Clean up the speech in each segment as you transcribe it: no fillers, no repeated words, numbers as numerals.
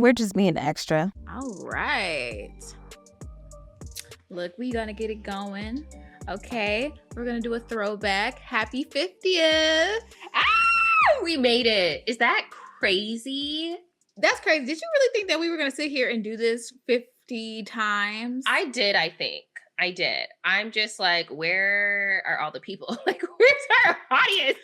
We're just being extra. All right. Look, we gonna get it going. Okay, we're gonna do a throwback. Happy 50th. We made it. Is that crazy? That's crazy. Did you really think that we were gonna sit here and do this 50 times? I did, I think. I did. I'm just like, where are all the people? Like, where's our audience?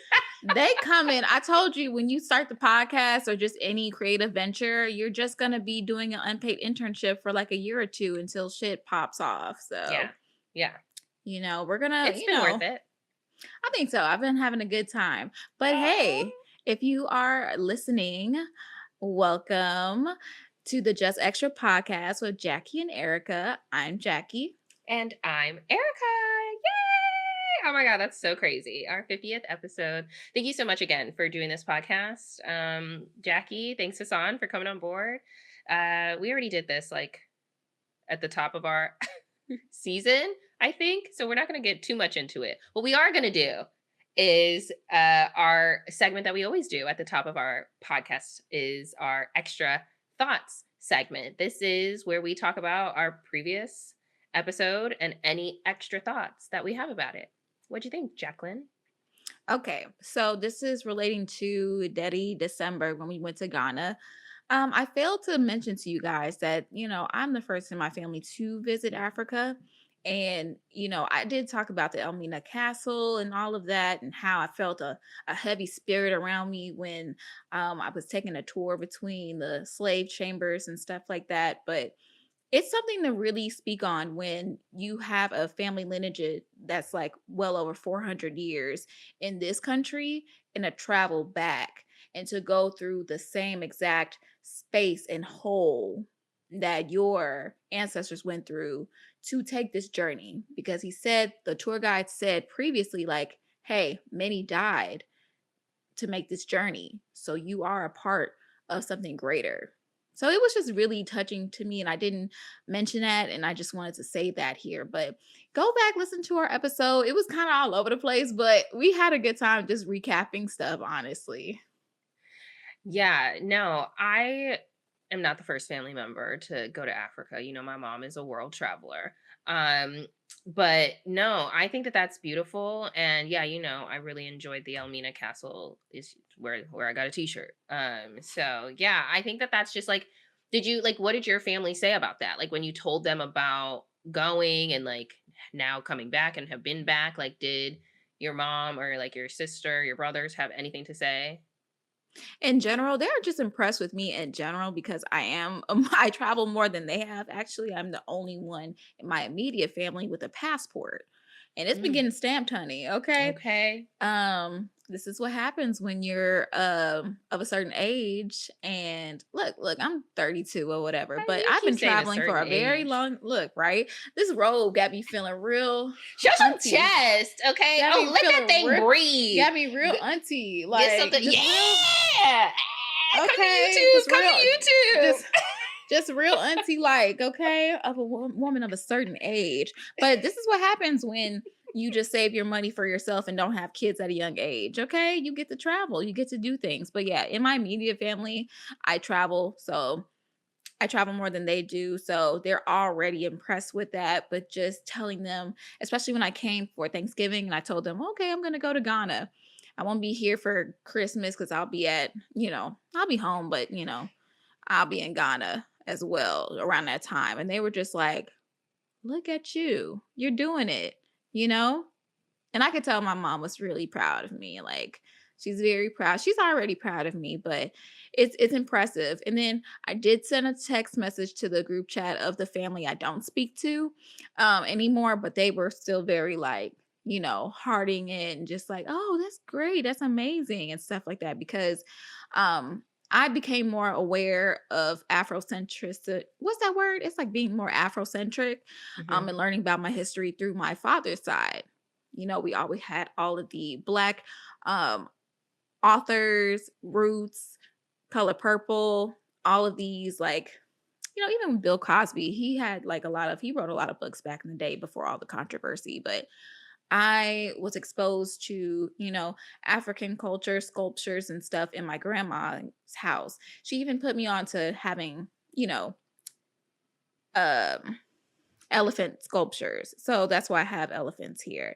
They coming. I told you, when you start the podcast or just any creative venture, you're just gonna be doing an unpaid internship for like a year or two until shit pops off. So Yeah. you know, we're gonna, It's been worth it. I think so. I've been having a good time. But hey, if you are listening, welcome to the Just Extra podcast with Jackie and Erica. I'm Jackie. And I'm Erica. Yay! Oh my God, that's so crazy. Our 50th episode. Thank you so much again for doing this podcast. Jackie, thanks Hassan for coming on board. We already did this like at the top of our season, I think. So we're not going to get too much into it. What we are going to do is our segment that we always do at the top of our podcast is our extra thoughts segment. This is where we talk about our previous episode and any extra thoughts that we have about it. What'd you think, Jacqueline? Okay, so this is relating to Daddy December when we went to Ghana. I failed to mention to you guys that, I'm the first in my family to visit Africa. And, I did talk about the Elmina Castle and all of that and how I felt a heavy spirit around me when I was taking a tour between the slave chambers and stuff like that. But it's something to really speak on when you have a family lineage that's like well over 400 years in this country and to travel back and to go through the same exact space and hole that your ancestors went through to take this journey. Because the tour guide said previously, like, hey, many died to make this journey. So you are a part of something greater. So it was just really touching to me, and I didn't mention that, and I just wanted to say that here. But go back, listen to our episode. It was kind of all over the place, but we had a good time just recapping stuff, honestly. Yeah, no, I am not the first family member to go to Africa. My mom is a world traveler. But no, I think that that's beautiful. And yeah, I really enjoyed the Elmina Castle is where I got a t-shirt. So yeah, I think that that's just like, what did your family say about that? Like when you told them about going and like now coming back and have been back, like did your mom or like your sister, your brothers have anything to say? In general, they're just impressed with me in general because I travel more than they have. Actually, I'm the only one in my immediate family with a passport. And it's been getting stamped, honey. Okay. This is what happens when you're of a certain age. And look, I'm 32 or whatever, but I've been traveling for a very long right? This robe got me feeling real. Show some chest, okay? Oh, let that thing breathe. Got me real auntie. Like get something. Yeah. Okay. Come to YouTube. Just real auntie like, okay, of a woman of a certain age. But this is what happens when you just save your money for yourself and don't have kids at a young age, okay? You get to travel. You get to do things. But yeah, in my immediate family, I travel. So I travel more than they do. So they're already impressed with that. But just telling them, especially when I came for Thanksgiving and I told them, okay, I'm going to go to Ghana. I won't be here for Christmas because I'll be I'll be home, but, I'll be in Ghana as well around that time. And they were just like, look at you. You're doing it, And I could tell my mom was really proud of me. Like, she's very proud. She's already proud of me, but it's impressive. And then I did send a text message to the group chat of the family I don't speak to anymore, but they were still very like, hearting it and just like, oh, that's great. That's amazing and stuff like that. Because I became more aware of Afrocentric. What's that word? It's like being more Afrocentric and learning about my history through my father's side. We always had all of the Black authors, Roots, Color Purple, all of these like, even Bill Cosby, he wrote a lot of books back in the day before all the controversy. But I was exposed to, African culture, sculptures and stuff in my grandma's house. She even put me on to having, um, elephant sculptures. So that's why I have elephants here.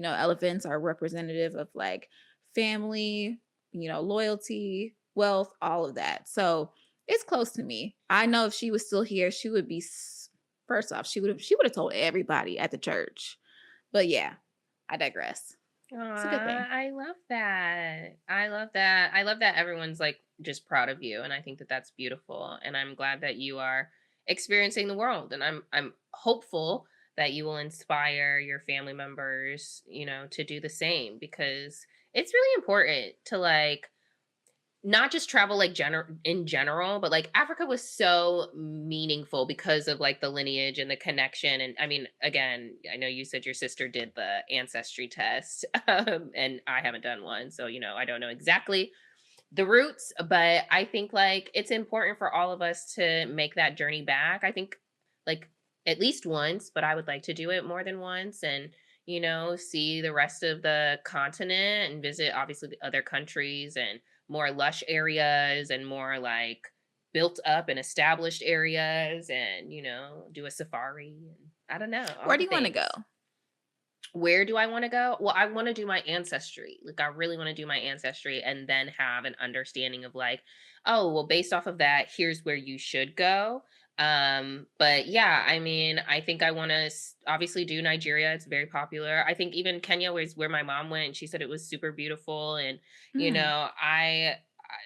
Elephants are representative of like family, loyalty, wealth, all of that. So it's close to me. I know if she was still here, she would be first off, she would have told everybody at the church. But yeah, I digress. It's a good thing. I love that. I love that. I love that everyone's like just proud of you, and I think that that's beautiful. And I'm glad that you are experiencing the world, and I'm hopeful that you will inspire your family members, to do the same, because it's really important to like not just travel like in general, but like Africa was so meaningful because of like the lineage and the connection. And I mean, again, I know you said your sister did the ancestry test, and I haven't done one, so I don't know exactly the roots, but I think like it's important for all of us to make that journey back. I think like at least once, but I would like to do it more than once, and see the rest of the continent and visit obviously the other countries and more lush areas and more like built up and established areas, and do a safari, and I don't know, all Where the do you want to go? things. Where do I want to go? Well, I want to do my ancestry. Like, I really want to do my ancestry and then have an understanding of like, oh, well, based off of that, here's where you should go. But yeah, I mean, I think I want to obviously do Nigeria. It's very popular. I think even Kenya was where my mom went, and she said it was super beautiful. And Hmm.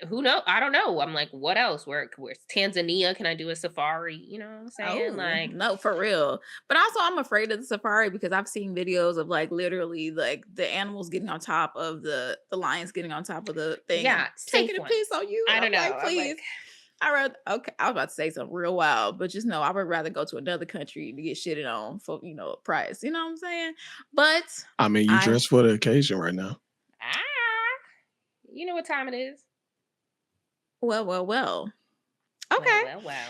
who know? I don't know. I'm like, what else? Where's Tanzania? Can I do a safari? You know what I'm saying? Oh, Like, no, for real. But also I'm afraid of the safari because I've seen videos of like literally like the animals getting on top of the lions getting on top of the thing and yeah, taking safe a piece ones. on you. I And don't I'm know. like, I'm please. like, I rather okay, I was about to say something real wild, but just know I would rather go to another country to get shitted on for, a price. You know what I'm saying? But I mean, you I dress for the occasion right now. ah, you know what time it is. well, well, well. Well, Okay. well, well.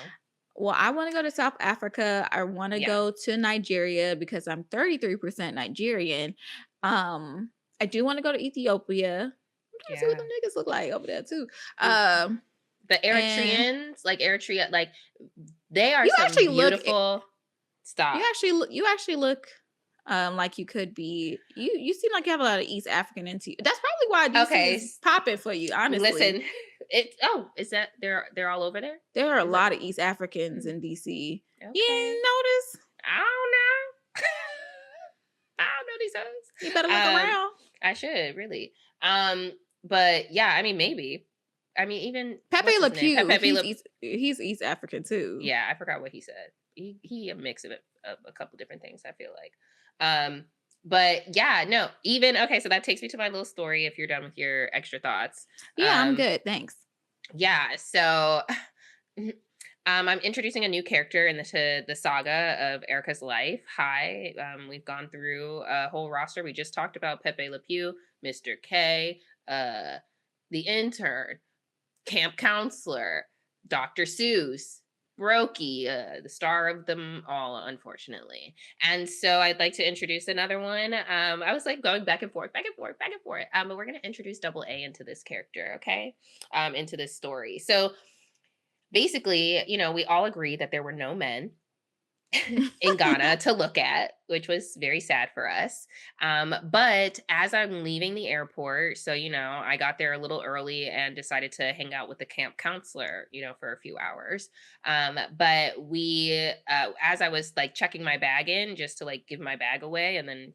Well, I want to go to South Africa. I want to Yeah, go to Nigeria because I'm 33% Nigerian. I do want to go to Ethiopia. I'm trying to see what yeah. them niggas look like over there too. Mm, the And Eritreans, like Eritrea, like they are you some actually look beautiful. Stop. you actually look like you could be you seem like you have a lot of East African into you. That's probably why DC Okay, is popping for you, honestly. listen. Is that they're all over there? There are a Is that lot of East Africans in DC. You okay? ain't notice? I don't know. I don't know these You better look hoes. around. I should really. But yeah, I mean maybe. I mean even Pepe what's his Le name? Pew, Pepe Le. He's East African too. Yeah, I forgot what he said. He a mix of a couple different things, I feel like. But yeah, no, even okay, so that takes me to my little story if you're done with your extra thoughts. Yeah, I'm Um, good, thanks. yeah, so I'm introducing a new character into the saga of Erica's life. Hi, we've gone through a whole roster. We just talked about Pepe Le Pew, Mr. K, uh, the intern, camp counselor, Dr. Seuss, Brokey, the star of them all, unfortunately. And so I'd like to introduce another one. I was like going back and forth, back and forth, back and forth. But we're going to introduce Double A into this character, okay? Into this story. So basically, we all agree that there were no men in Ghana to look at, which was very sad for us. But as I'm leaving the airport, so, I got there a little early and decided to hang out with the camp counselor, for a few hours. But as I was like checking my bag in just to like give my bag away and then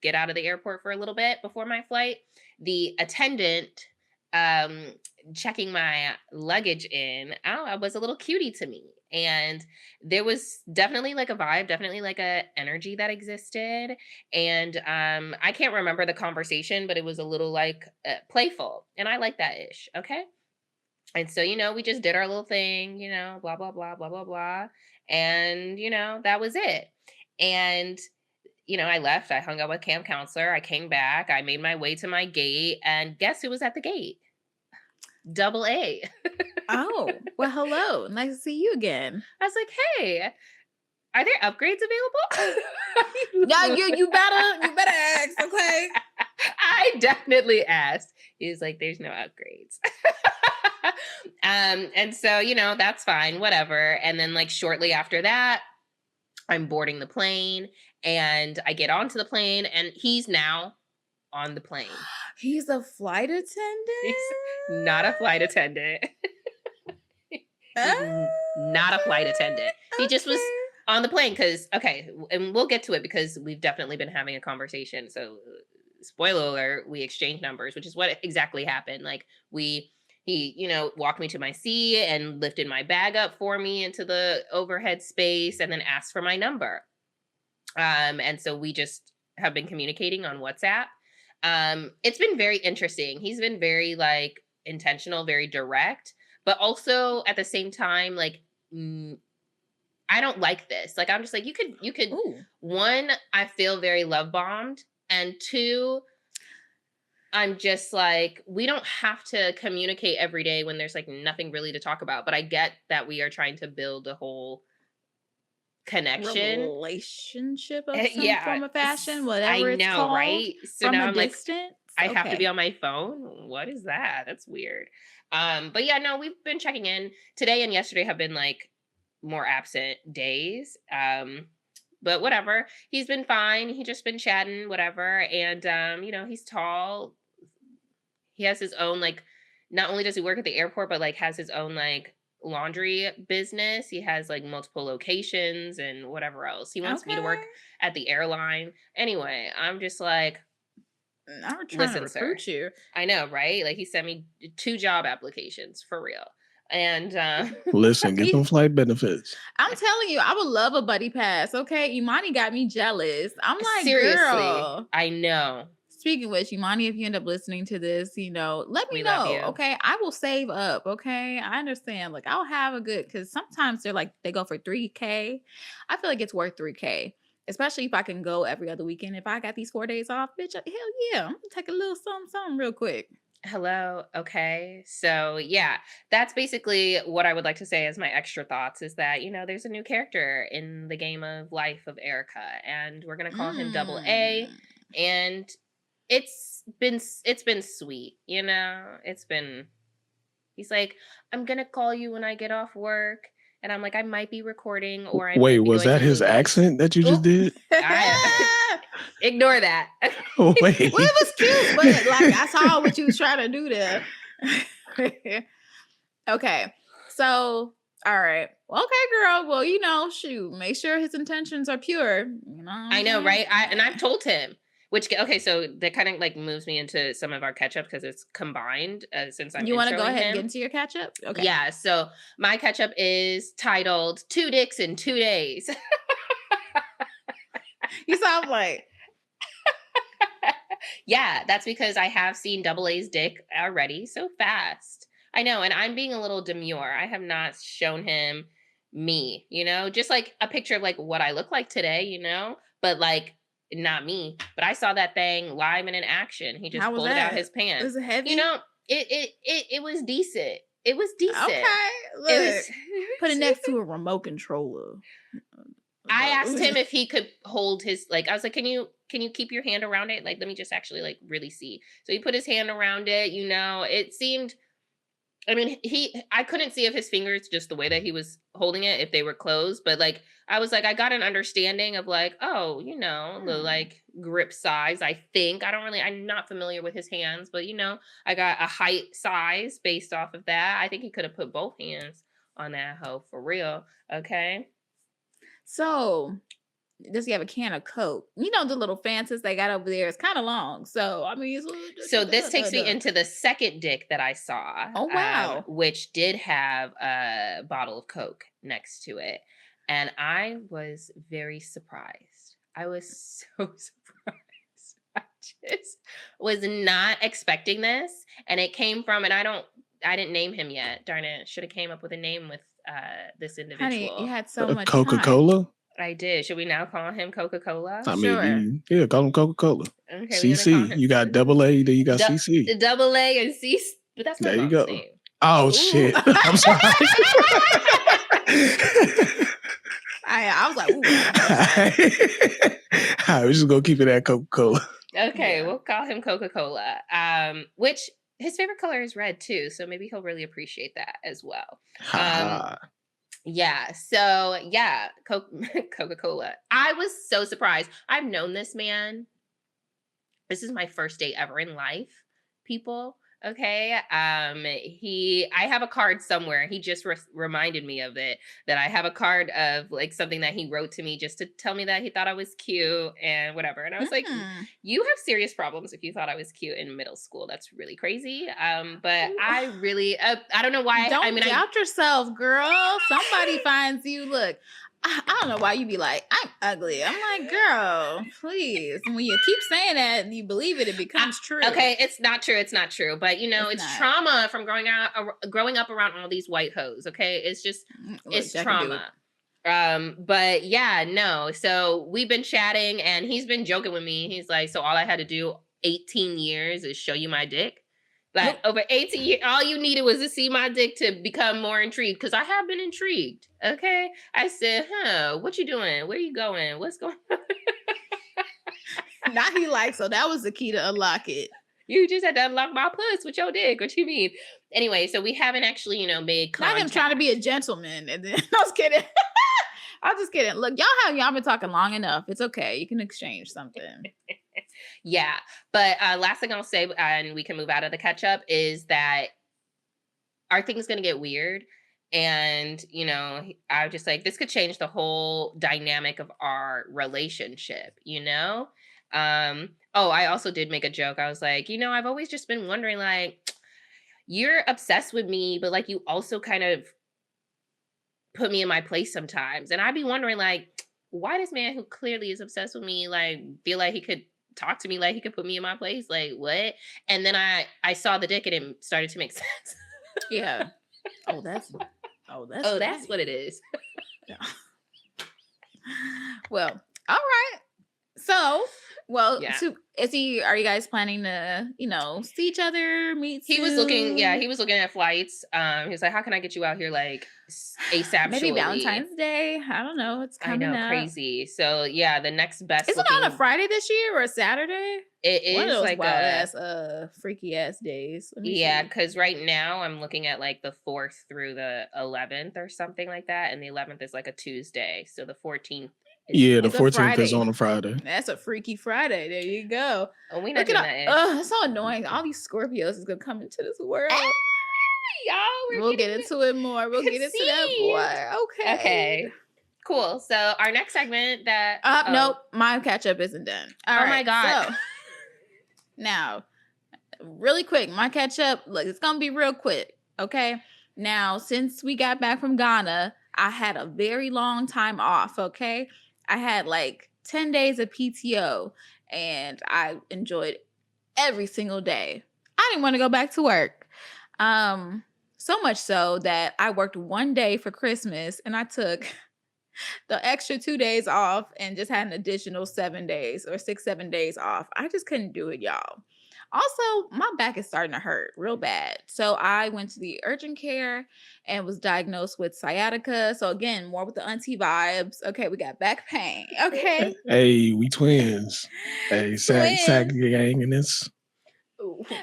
get out of the airport for a little bit before my flight, the attendant um checking my luggage in, I was a little cutie to me. And there was definitely like a vibe, definitely like a energy that existed. And I can't remember the conversation, but it was a little like playful. And I like that ish. Okay. And so, we just did our little thing, blah, blah, blah, blah, blah, blah. And, that was it. And I left. I hung out with camp counselor. I came back. I made my way to my gate, and guess who was at the gate? Double A. Oh, well, hello. Nice to see you again. I was like, hey, Are there upgrades available? No, you better ask, okay? I definitely asked. He was like, there's no upgrades. And so, that's fine, whatever. And then like shortly after that, I'm boarding the plane and I get onto the plane and he's now on the plane. He's a flight attendant? He's not a flight attendant. Not a flight attendant. He just was on the plane because, and we'll get to it because we've definitely been having a conversation. So spoiler alert, we exchanged numbers, which is what exactly happened. Like he, walked me to my seat and lifted my bag up for me into the overhead space and then asked for my number. And so we just have been communicating on WhatsApp. It's been very interesting. He's been very like intentional, very direct, but also at the same time, like, I don't like this. Like, I'm just like, you could, Ooh. one, I feel very love bombed. And two, I'm just like, we don't have to communicate every day when there's like nothing really to talk about. But I get that we are trying to build a whole connection, relationship of some form of fashion, whatever I it's know, called, right? So from now a I'm like, distance. I have to be on my phone. What is that? That's weird. But yeah, no, we've been checking in. Today and yesterday have been like more absent days. But whatever. He's been fine. He just been chatting, whatever. And he's tall. He has his own, like, not only does he work at the airport, but like has his own like laundry business. He has like multiple locations and whatever else. He wants me to work at the airline. Anyway, I'm just like, I'm trying to recruit you. I know, right? Like he sent me 2 job applications for real. And listen, get them flight benefits. I'm telling you, I would love a buddy pass. Okay, Imani got me jealous. I'm like, seriously, girl. I know. Speaking of which, Imani, if you end up listening to this, let me know. Okay, I will save up. Okay, I understand. Like, I'll have a good, because sometimes they go for $3K. I feel like it's worth $3K, especially if I can go every other weekend. If I got these 4 days off, bitch, hell yeah, I'm gonna take a little something real quick. Hello. Okay. So yeah, that's basically what I would like to say as my extra thoughts is that, there's a new character in the game of life of Erica and we're going to call him Double A. And it's been sweet, he's like, I'm going to call you when I get off work. And I'm like, I might be recording or I Wait, was that his accent that you just did? Ignore that. Oh, wait. Well, it was cute, but like I saw what you was trying to do there. Okay. So, all right. Okay, girl. Well, shoot, make sure his intentions are pure. I know, right? I've told him. So that kind of like moves me into some of our catch up because it's combined since I'm. You want to go ahead and get into your catch up? Okay. Yeah. So my catch up is titled 2 Dicks in 2 Days. You sound like. Yeah, that's because I have seen Double A's dick already so fast. I know, and I'm being a little demure. I have not shown him me, just like a picture of like what I look like today, but like. Not me, but I saw that thing live and in action. He just pulled it out his pants. Was it heavy? It was decent. It was decent. Okay, look, put it next to a remote controller. I asked him if he could hold his, like, I was like, can you keep your hand around it? Like, let me just actually like really see. So he put his hand around it. It seemed. I mean, I couldn't see if his fingers, just the way that he was holding it, if they were closed, but like, I was like, I got an understanding of like, oh, the like grip size, I think. I'm not familiar with his hands, but I got a height size based off of that. I think he could have put both hands on that hoe for real. Okay. So, does he have a can of Coke? The little Fantas they got over there is kind of long. So, I mean, so this takes me into the second dick that I saw. Oh, wow. Which did have a bottle of Coke next to it. And I was very surprised. I was so surprised. I just was not expecting this. And it came from, and I didn't name him yet. Darn it. Should have came up with a name with this individual. Honey, you had so much Coca-Cola? time. I did. Should we now call him Coca-Cola? I mean, yeah, call him Coca-Cola. Okay, CC. You got Double A, then you got CC. Double A and C. But that's my mom's name. Oh, shit. I'm sorry. I was like, ooh. All right, we're just gonna keep it at Coca-Cola. Okay, Yeah. we'll call him Coca-Cola. Which his favorite color is red too, so maybe he'll really appreciate that as well. Yeah. So yeah, Coca-Cola. I was so surprised. I've known this man. This is my first date ever in life, people. Okay. I have a card somewhere. He just reminded me of it, that I have a card of like something that he wrote to me just to tell me that he thought I was cute and whatever. And I was like, you have serious problems if you thought I was cute in middle school. That's really crazy. But I really, I don't know why. Don't doubt yourself, girl. Somebody finds you. Look, I don't know why you be like, I'm ugly. I'm like, girl, please. And when you keep saying that and you believe it, it becomes true. Okay, it's not true. It's not true. But you know, it's trauma from growing up around all these white hoes. Okay, it's just it's trauma. But yeah, no. So we've been chatting, and he's been joking with me. He's like, so all I had to do 18 years is show you my dick. Like over 18 years, all you needed was to see my dick to become more intrigued, because I have been intrigued. Okay. I said, what you doing? Where you going? What's going on? Now he like, so that was the key to unlock it. You just had to unlock my puss with your dick. What you mean? Anyway, so we haven't actually, made contact. Not him trying to be a gentleman. And then I was kidding. I was just kidding. Look, y'all been talking long enough. It's okay. You can exchange something. Yeah. But last thing I'll say, and we can move out of the catch-up, is that our thing's going to get weird. And, I was just like, this could change the whole dynamic of our relationship, I also did make a joke. I was like, I've always just been wondering, like, you're obsessed with me, but like you also kind of put me in my place sometimes. And I'd be wondering, like, why this man who clearly is obsessed with me, like, feel like he could talk to me like he could put me in my place? Like, what? And then I saw the dick and it started to make sense. Yeah. That's what it is. Yeah. Well, all right. So, yeah. Are you guys planning to, see each other, meet soon? He was looking at flights. He was like, how can I get you out here, like, ASAP? Maybe Valentine's Day. I don't know. It's coming up. Crazy. So yeah, the next best. Is it on a Friday this year or a Saturday? It is one of those like wild ass, freaky ass days. Yeah, because right now I'm looking at like the 4th through the 11th or something like that, and the 11th is like a Tuesday. So the 14th. Yeah, the 14th is on a Friday. That's a freaky Friday. There you go. Oh, we not doing that. It's so annoying. All these Scorpios is gonna come into this world. Y'all, we'll get into it more. We'll get into that more. Okay. Cool. So our next segment that nope, my catch-up isn't done. All right, my God. So, now, really quick, my catch-up, look, it's gonna be real quick. Okay. Now, since we got back from Ghana, I had a very long time off. Okay. I had like 10 days of PTO and I enjoyed every single day. I didn't want to go back to work. So much so that I worked one day for Christmas and I took the extra 2 days off and just had an additional 7 days or 6-7 days off. I just couldn't do it, y'all. Also, my back is starting to hurt real bad. So I went to the urgent care and was diagnosed with sciatica. So again, more with the auntie vibes. Okay, we got back pain. Okay. Hey, we twins. Hey, sag gang in this.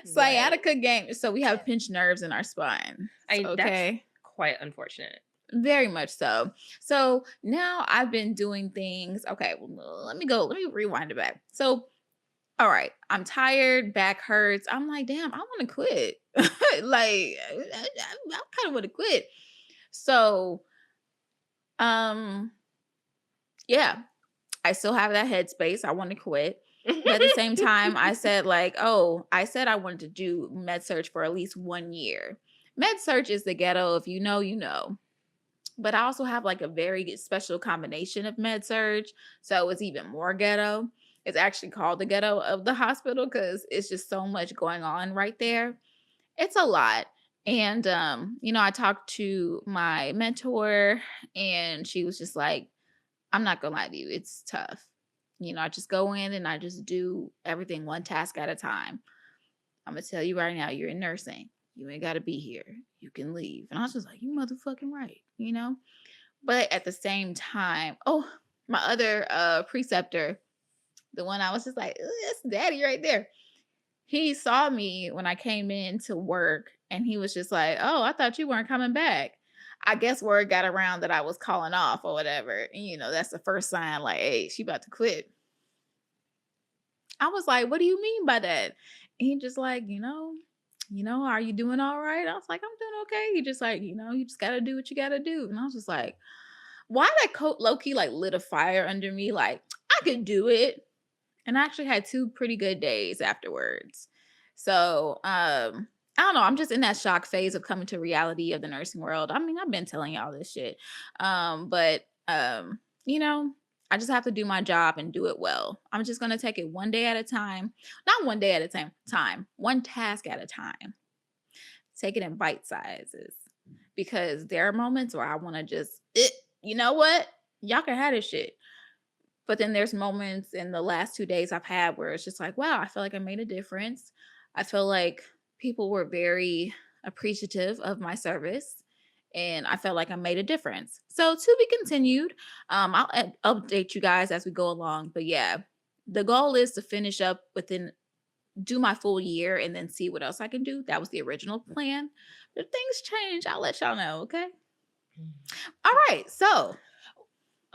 Sciatica gang. So we have pinched nerves in our spine. Okay. That's quite unfortunate. Very much so. So now I've been doing things. Okay, well, let me rewind it back. So all right, I'm tired, back hurts. I'm like, damn, I want to quit. Like, I kind of want to quit. So, yeah, I still have that headspace. I want to quit. But at the same time, I said I wanted to do med search for at least 1 year. Med search is the ghetto. If you know, you know. But I also have like a very special combination of med surg. So it's even more ghetto. It's actually called the ghetto of the hospital because it's just so much going on right there. It's a lot. And, I talked to my mentor and she was just like, I'm not going to lie to you. It's tough. I just go in and I just do everything one task at a time. I'm going to tell you right now, you're in nursing. You ain't got to be here. You can leave. And I was just like, you motherfucking right, But at the same time, my other preceptor, the one I was just like, "Ugh, that's daddy right there." He saw me when I came in to work and he was just like, "Oh, I thought you weren't coming back." I guess word got around that I was calling off or whatever. And, that's the first sign, like, hey, she about to quit. I was like, "What do you mean by that?" And he just like, are you doing all right? I was like, "I'm doing okay." He just like, you just gotta do what you gotta do. And I was just like, why that low key like lit a fire under me? Like, I could do it. And I actually had 2 pretty good days afterwards. So, I don't know. I'm just in that shock phase of coming to reality of the nursing world. I mean, I've been telling y'all this shit. But you know, I just have to do my job and do it well. I'm just gonna take it one day at a time. Not one day at a time, one task at a time. Take it in bite sizes. Because there are moments where I want to just, you know what? Y'all can have this shit. But then there's moments in the last 2 days I've had where it's just like, wow, I feel like I made a difference. I feel like people were very appreciative of my service and I felt like I made a difference. So to be continued. I'll update you guys as we go along. But yeah, the goal is to finish up do my full year and then see what else I can do. That was the original plan. If things change, I'll let y'all know, okay? All right, so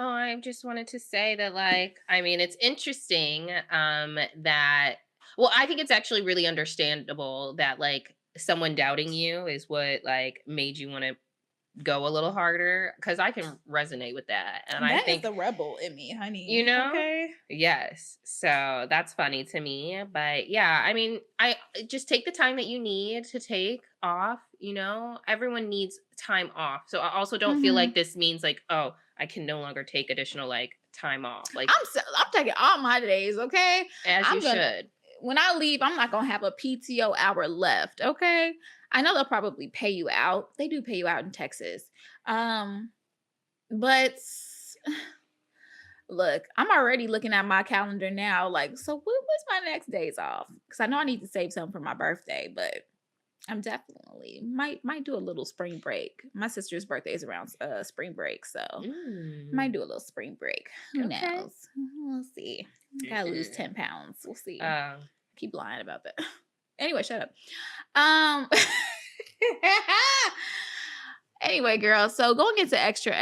Oh, I just wanted to say that, like, I mean, it's interesting that, well, I think it's actually really understandable that, like, someone doubting you is what, like, made you want to go a little harder, because I can resonate with that. And I that is think, the rebel in me, honey. you know, Okay. yes. So that's funny to me. But yeah, I mean, I just take the time that you need to take off. Everyone needs time off. So I also don't feel like this means like, oh, I can no longer take additional like time off. Like, I'm taking all my days, okay? as I'm you gonna should. when I leave, I'm not gonna have a PTO hour left, okay? I know they'll probably pay you out. They do pay you out in Texas. But look, I'm already looking at my calendar now, like, so what's my next days off? Because I know I need to save some for my birthday, but I'm definitely might do a little spring break. My sister's birthday is around spring break, so might do a little spring break. Who Okay. knows? We'll see. Gotta lose 10 pounds. We'll see. Keep lying about that. Anyway, shut up. Anyway, girls. So going into extra,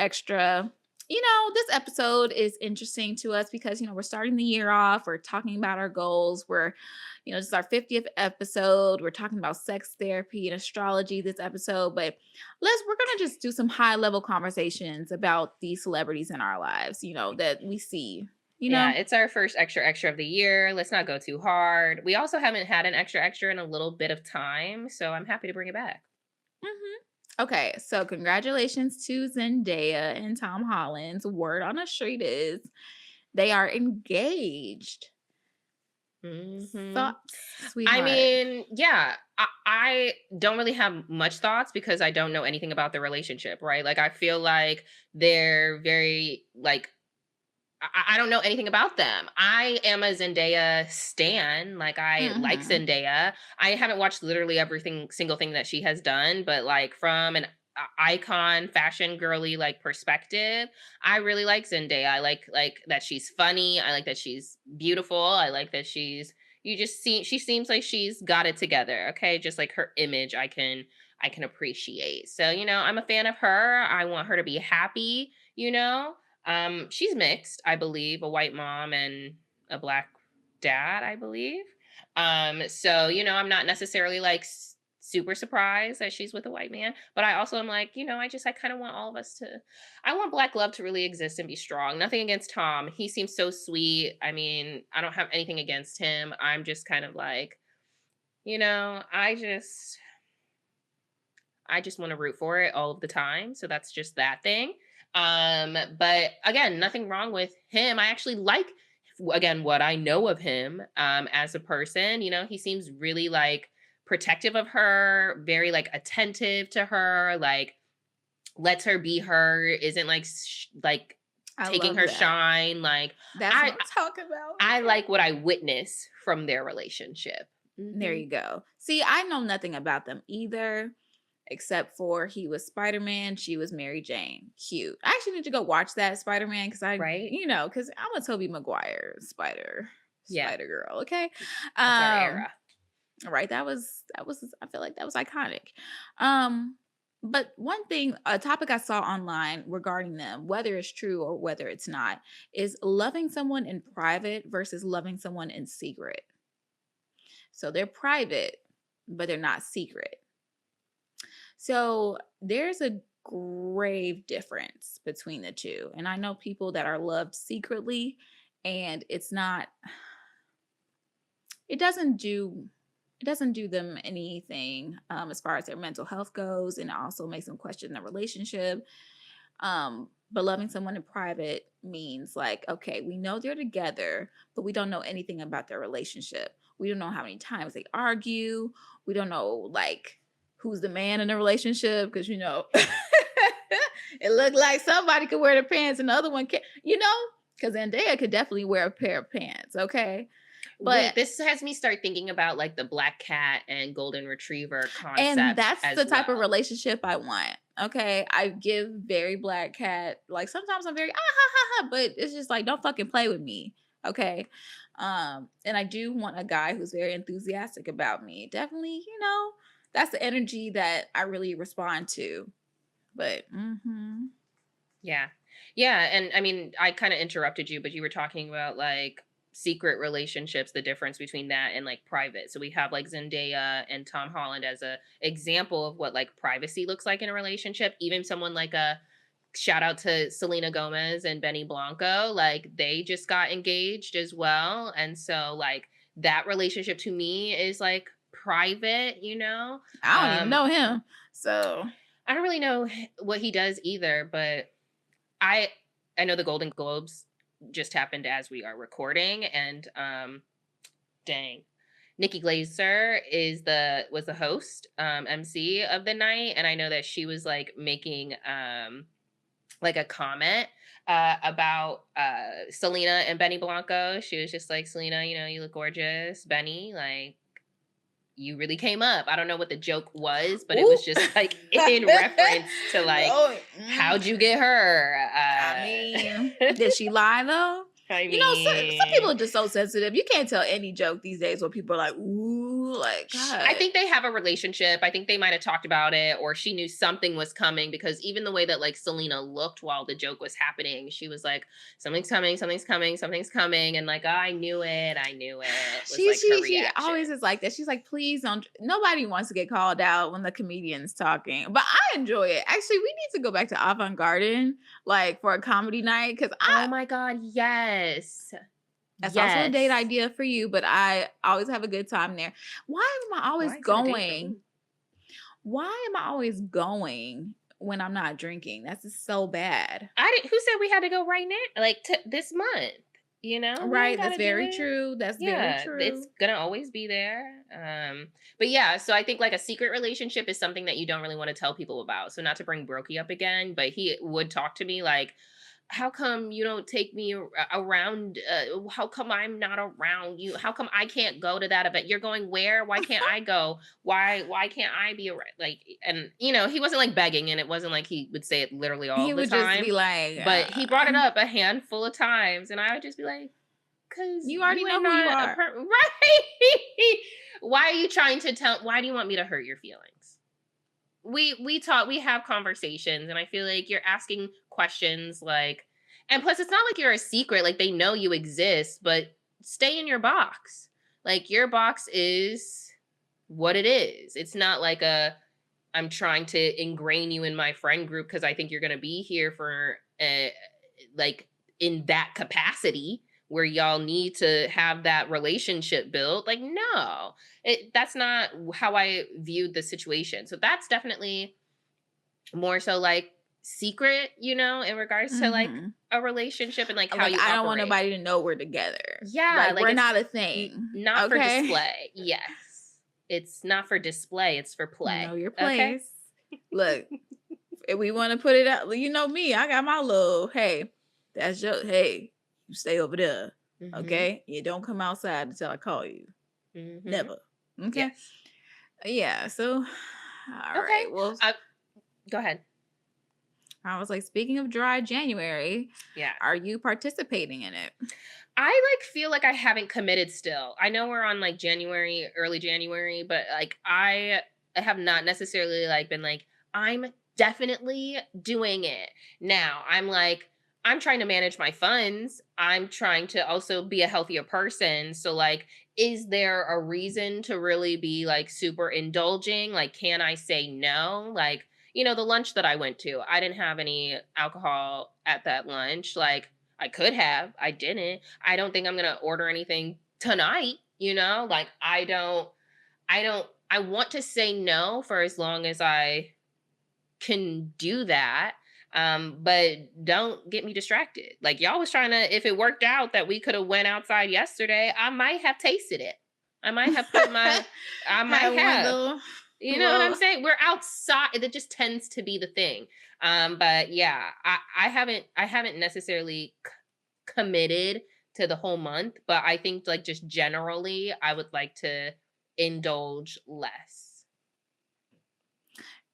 this episode is interesting to us because, we're starting the year off. We're talking about our goals. This is our 50th episode. We're talking about sex therapy and astrology this episode. But we're going to just do some high level conversations about these celebrities in our lives, that we see. Yeah, it's our first extra of the year. Let's not go too hard. We also haven't had an extra in a little bit of time, so I'm happy to bring it back. Okay, so congratulations to Zendaya and Tom Holland's. Word on the street is they are engaged. Thoughts, sweetheart? I mean, yeah, I don't really have much thoughts because I don't know anything about their relationship, right? Like, I feel like they're very, like, I don't know anything about them. I am a Zendaya stan. Like, I like Zendaya. I haven't watched literally single thing that she has done, but like from an icon fashion girly like perspective, I really like Zendaya. I like that she's funny. I like that she's beautiful. I like that she seems like she's got it together. Okay, just like her image, I can appreciate. So I'm a fan of her. I want her to be happy. She's mixed, I believe, a white mom and a black dad, I believe. So, I'm not necessarily like super surprised that she's with a white man, but I also am like, I kind of want all of us I want black love to really exist and be strong. Nothing against Tom. He seems so sweet. I mean, I don't have anything against him. I'm just kind of like, I just want to root for it all of the time. So that's just that thing. But again, nothing wrong with him. I actually like, again, what I know of him as a person. He seems really like protective of her, very like attentive to her, like lets her be her, isn't like taking her shine. Like, that's what I'm talking about. I like what I witness from their relationship. There you go. See, I know nothing about them either. except for he was Spider-Man, she was Mary Jane. Cute. I actually need to go watch that Spider-Man because Right? because I'm a Tobey Maguire Spider girl. Okay. That's our era. Right. That was I feel like that was iconic. But one thing, a topic I saw online regarding them, whether it's true or whether it's not, is loving someone in private versus loving someone in secret. So they're private, but they're not secret. So there's a grave difference between the two. And I know people that are loved secretly, and it doesn't do them anything as far as their mental health goes, and it also makes them question their relationship. But loving someone in private means like, okay, we know they're together, but we don't know anything about their relationship. We don't know how many times they argue. We don't know like who's the man in the relationship, because it looked like somebody could wear the pants and the other one can't, because Zendaya could definitely wear a pair of pants, okay? But wait, this has me start thinking about like the black cat and golden retriever concept. And that's the type of relationship I want. Okay. I give very black cat. Like sometimes I'm very but it's just like, don't fucking play with me. Okay. And I do want a guy who's very enthusiastic about me. Definitely, that's the energy that I really respond to. But yeah. And I mean, I kind of interrupted you, but you were talking about like secret relationships, the difference between that and like private. So we have like Zendaya and Tom Holland as a example of what like privacy looks like in a relationship. Even someone like a shout out to Selena Gomez and Benny Blanco, like they just got engaged as well. And so like that relationship to me is like private, I don't even know him. So I don't really know what he does either, but I know the Golden Globes just happened as we are recording, and Nikki Glaser was the host, MC of the night, and I know that she was like making like a comment about Selena and Benny Blanco. She was just like, Selena, you look gorgeous. Benny, like, you really came up. I don't know what the joke was, but it was just like in reference to like, how'd you get her? I mean, did she lie though? I mean, some people are just so sensitive. You can't tell any joke these days where people are like, ooh, like, God. I think they have a relationship. I think they might have talked about it, or she knew something was coming, because even the way that like Selena looked while the joke was happening, she was like, something's coming. And like, oh, I knew it. She always is like that. She's like, please don't. Nobody wants to get called out when the comedian's talking, but I enjoy it. Actually, we need to go back to Avant Garden, like for a comedy night. Oh my God. Yes. That's also a date idea for you, but I always have a good time there. Why am I always going? Why am I always going when I'm not drinking? That's just so bad. Who said we had to go right now? Like this month, Right. That's very true. That's very true. It's gonna always be there. But yeah, so I think like a secret relationship is something that you don't really want to tell people about. So not to bring Brokey up again, but he would talk to me like, how come you don't take me around? How come I'm not around you? How come I can't go to that event? You're going where? Why can't I go? Why can't I be around? Like, and he wasn't like begging, and it wasn't like he would say it literally all the time. He would just be like, but he brought it up a handful of times, and I would just be like, because you already know who you are, right? Why are you trying to tell? Why do you want me to hurt your feelings? We talk, we have conversations, and I feel like you're asking questions like, and plus it's not like you're a secret, like they know you exist, but stay in your box. Like your box is what it is. It's not like I'm trying to ingrain you in my friend group because I think you're going to be here for like in that capacity where y'all need to have that relationship built. Like, no, that's not how I viewed the situation. So that's definitely more so like secret, in regards to like a relationship and like how you operate. I don't want nobody to know we're together. Yeah. Like we're not a thing. Not for display. Yes. It's not for display. It's for play. Know your place. Okay? Look, if we want to put it out, me, I got my little, hey, that's your, hey, you stay over there. Okay. You don't come outside until I call you. Never. Okay. Yes. Yeah. So All Okay. right. Well, Go ahead. I was like, speaking of dry January, Yeah. are you participating in it? I like feel like I haven't committed still. I know we're on like January, early January, but like I have not necessarily like been like, I'm definitely doing it. Now I'm like, I'm trying to manage my funds. I'm trying to also be a healthier person. So like, is there a reason to really be like super indulging? Like, can I say no? Like, the lunch that I went to, I didn't have any alcohol at that lunch. Like, I could have, I didn't. I don't think I'm going to order anything tonight, Like I want to say no for as long as I can do that. But don't get me distracted. Like y'all was trying to, if it worked out that we could have went outside yesterday, I might have tasted it. I might have put I might Had one have. little- You know what I'm well, saying? We're outside. It just tends to be the thing. But yeah, I haven't necessarily committed to the whole month, but I think like just generally, I would like to indulge less.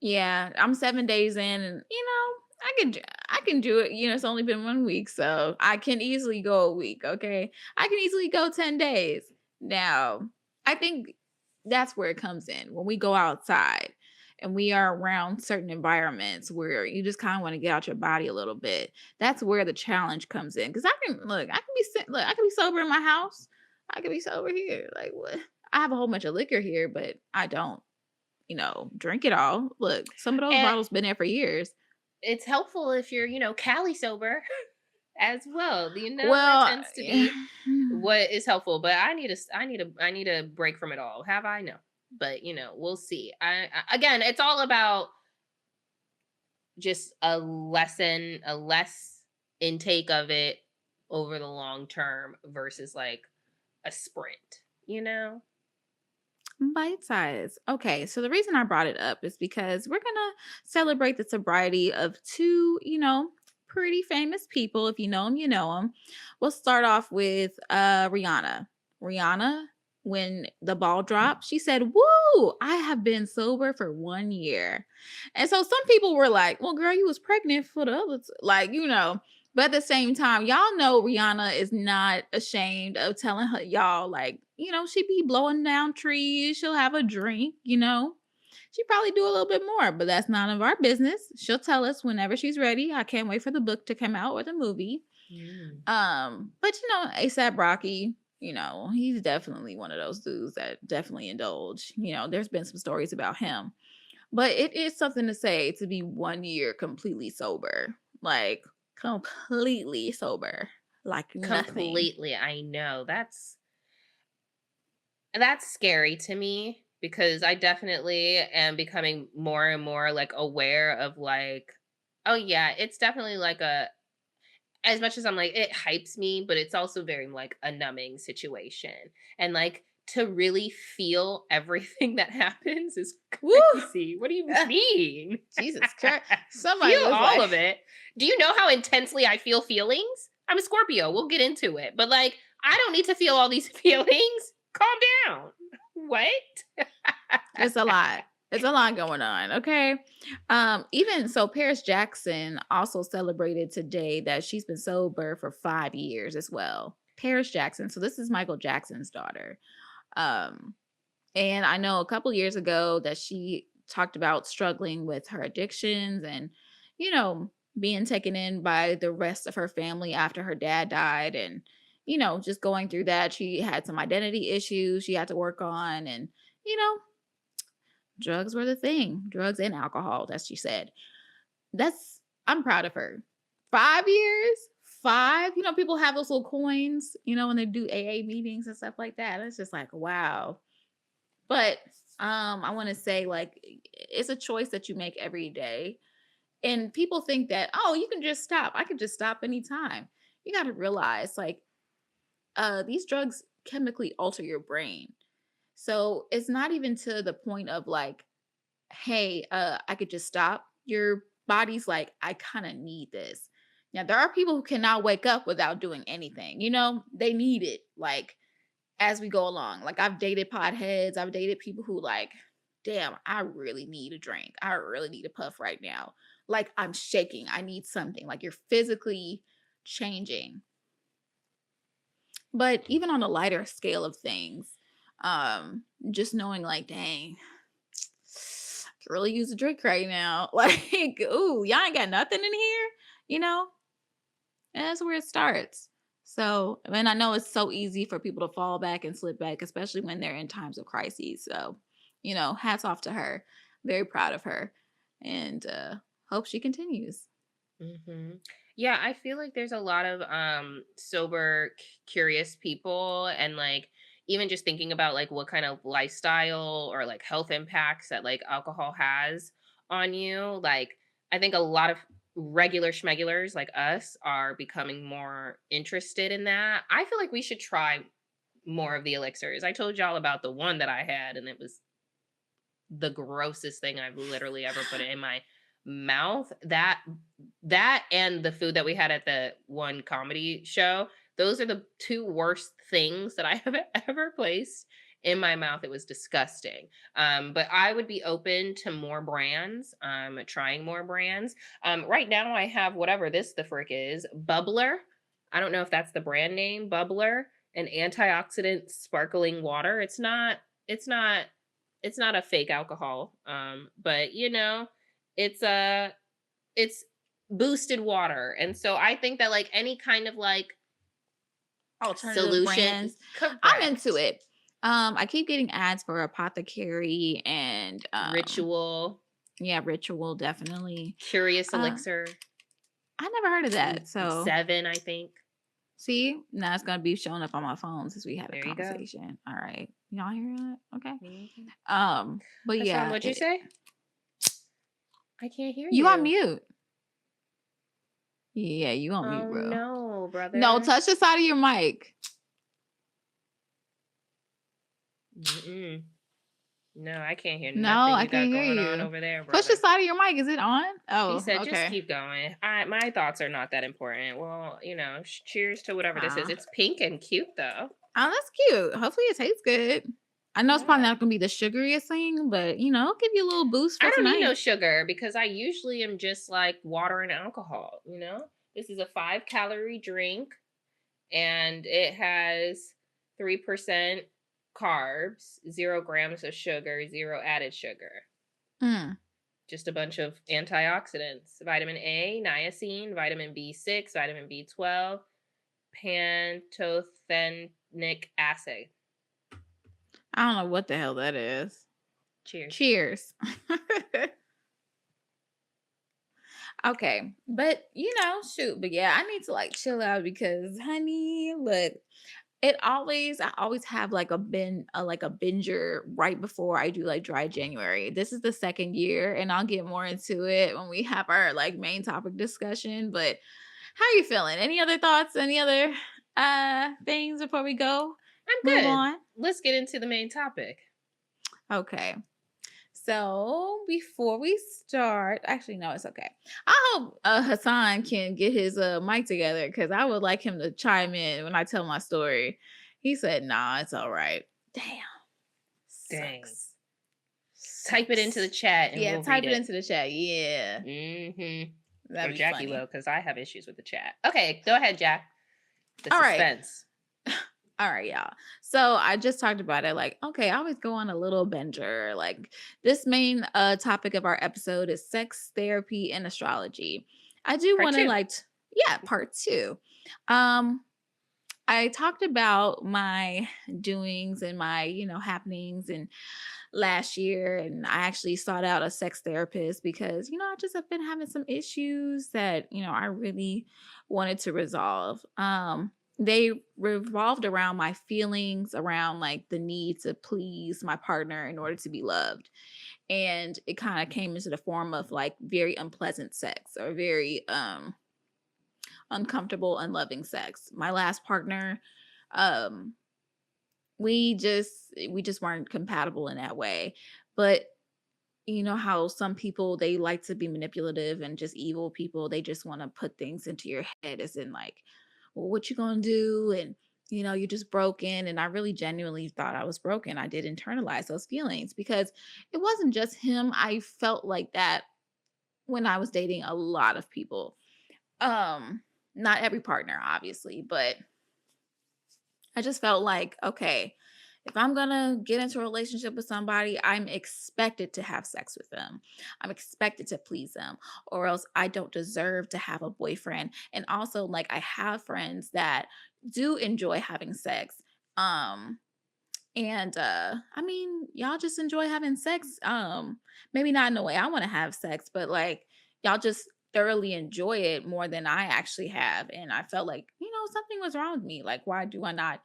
Yeah, I'm 7 days in, and I can do it. It's only been 1 week, so I can easily go a week. Okay, I can easily go 10 days. Now, I think that's where it comes in when we go outside and we are around certain environments where you just kind of want to get out your body a little bit. That's where the challenge comes in. Because I can be sober in my house. I can be sober here. Like what? I have a whole bunch of liquor here, but I don't drink it all. Look, some of those And bottles been there for years. it's helpful if you're, Cali sober as well. That Well, tends to be what is helpful. But I need a break from it all. Have I? No. But we'll see. I again, it's all about just a less intake of it over the long term versus like a sprint. bite size. Okay, so the reason I brought it up is because we're gonna celebrate the sobriety of two, pretty famous people. If you know them, you know them. We'll start off with Rihanna. Rihanna, when the ball dropped, she said, "Woo! I have been sober for 1 year." And so some people were like, "Well, girl, you was pregnant for the others," But at the same time, y'all know Rihanna is not ashamed of telling her y'all, like, she be blowing down trees. She'll have a drink, She probably do a little bit more, but that's none of our business. She'll tell us whenever she's ready. I can't wait for the book to come out or the movie. But ASAP Rocky, he's definitely one of those dudes that definitely indulge. There's been some stories about him. But it is something to say to be 1 year completely sober. Like completely sober. Like nothing. Completely. I know. That's scary to me because I definitely am becoming more and more like aware of like, oh yeah, it's definitely like as much as I'm like, it hypes me, but it's also very like a numbing situation. And like to really feel everything that happens is crazy. What do you mean? Jesus Christ. Somebody Feel was all like, of it. Do you know how intensely I feel feelings? I'm a Scorpio. We'll get into it. But like, I don't need to feel all these feelings. Calm down. What? it's a lot. It's a lot going on. Okay. Even so, Paris Jackson also celebrated today that she's been sober for 5 years as well. Paris Jackson. So this is Michael Jackson's daughter. And I know a couple years ago that she talked about struggling with her addictions and, being taken in by the rest of her family after her dad died and, just going through that. She had some identity issues she had to work on and, drugs were the thing, drugs and alcohol, as she said. I'm proud of her. 5 years, 5, people have those little coins, when they do AA meetings and stuff like that. It's just like, wow. But I want to say, like, it's a choice that you make every day. And people think that, oh, you can just stop. I can just stop anytime. You got to realize, like, these drugs chemically alter your brain. So it's not even to the point of like, hey, I could just stop. Your body's like, I kind of need this. Now, there are people who cannot wake up without doing anything. They need it. Like, as we go along. Like I've dated potheads. I've dated people who like damn, I really need a drink. I really need a puff right now. Like I'm shaking. I need something. Like you're physically changing. But even on a lighter scale of things, just knowing like, dang, I could really use a drink right now. Like, ooh, y'all ain't got nothing in here, you know? And that's where it starts. So, and I know it's so easy for people to fall back and slip back, especially when they're in times of crises. So, hats off to her. Very proud of her, and hope she continues. Mm-hmm. Yeah, I feel like there's a lot of sober, curious people, and like even just thinking about like what kind of lifestyle or like health impacts that like alcohol has on you. Like, I think a lot of regular schmegulars like us are becoming more interested in that. I feel like we should try more of the elixirs. I told y'all about the one that I had, and it was the grossest thing I've literally ever put in my mouth. That and the food that we had at the one comedy show, those are the two worst things that I have ever placed in my mouth. It was disgusting. But I would be open to more brands, trying more brands. Right now I have whatever the frick is, Bubbler. I don't know if that's the brand name, Bubbler, an antioxidant sparkling water. It's not a fake alcohol. But it's boosted water. And so I think that like any kind of like Alternative solution, brands. I'm correct. into it. I keep getting ads for Apothecary and Ritual, yeah, Ritual definitely. Curious Uh, Elixir, I never heard of that. So 7, I think. see, now it's gonna be showing up on my phone since we had a There you go. conversation. All right, y'all hear that? Okay. Mhm. But Hassan, yeah, what'd you say? I can't hear you you. on mute. Yeah, you on mute, Oh bro. no, brother. No, touch the side of your mic. Mm-mm. No, I can't hear No, nothing I you got can't hear going on you. over there, Push the brother. side of your mic. Is it on? He Oh, said, just okay. keep going. My thoughts are not that important. Well, cheers to whatever this is. Aw. It's pink and cute, though. Oh, that's cute. Hopefully it tastes good. I know it's probably Yeah. not gonna be the sugariest thing, but it'll give you a little boost for I don't need no tonight. sugar because I usually am just like water and alcohol, This is a 5-calorie drink and it has 3% carbs, 0 grams of sugar, 0 added sugar. Mm. Just a bunch of antioxidants: vitamin A, niacin, vitamin B6, vitamin B12, pantothenic acid. I don't know what the hell that is. Cheers. Cheers. Okay, but shoot, but yeah, I need to like chill out because, honey, look, I always have like a binger right before I do like dry January. This is the second year, and I'll get more into it when we have our like main topic discussion. But how are you feeling? Any other thoughts? Any other things before we go? I'm Move good. on. Let's get into the main topic. Okay. So before we start, actually, no, it's okay. I hope Hassan can get his mic together because I would like him to chime in when I tell my story. He said, "Nah, it's all right." Damn. Dang. Sucks. Type it into the chat and Yeah, we'll type read it into the chat. Yeah. Mm-hmm. That'd Or be Jackie funny. will, because I have issues with the chat. Okay, go ahead, Jack. The All right. suspense. All right, y'all. So I just talked about it. Like, okay, I always go on a little binger. Like, this main topic of our episode is sex therapy and astrology. I do Part want to 2. part 2. I talked about my doings and my, happenings and last year, and I actually sought out a sex therapist because, I just have been having some issues that, I really wanted to resolve. They revolved around my feelings around like the need to please my partner in order to be loved. And it kind of came into the form of like very unpleasant sex or very uncomfortable, unloving sex. My last partner, um, we just weren't compatible in that way. But you know how some people, they like to be manipulative and just evil people. They just want to put things into your head as in like, well, what you gonna do? And you're just broken. And I really genuinely thought I was broken. I did internalize those feelings because it wasn't just him. I felt like that when I was dating a lot of people. Not every partner, obviously, but I just felt like, okay, if I'm gonna get into a relationship with somebody, I'm expected to have sex with them. I'm expected to please them, or else I don't deserve to have a boyfriend. And also, like, I have friends that do enjoy having sex. Um, and I mean, y'all just enjoy having sex. Maybe not in the way I want to have sex, but like y'all just thoroughly enjoy it more than I actually have. And I felt like, something was wrong with me. Like, why do I not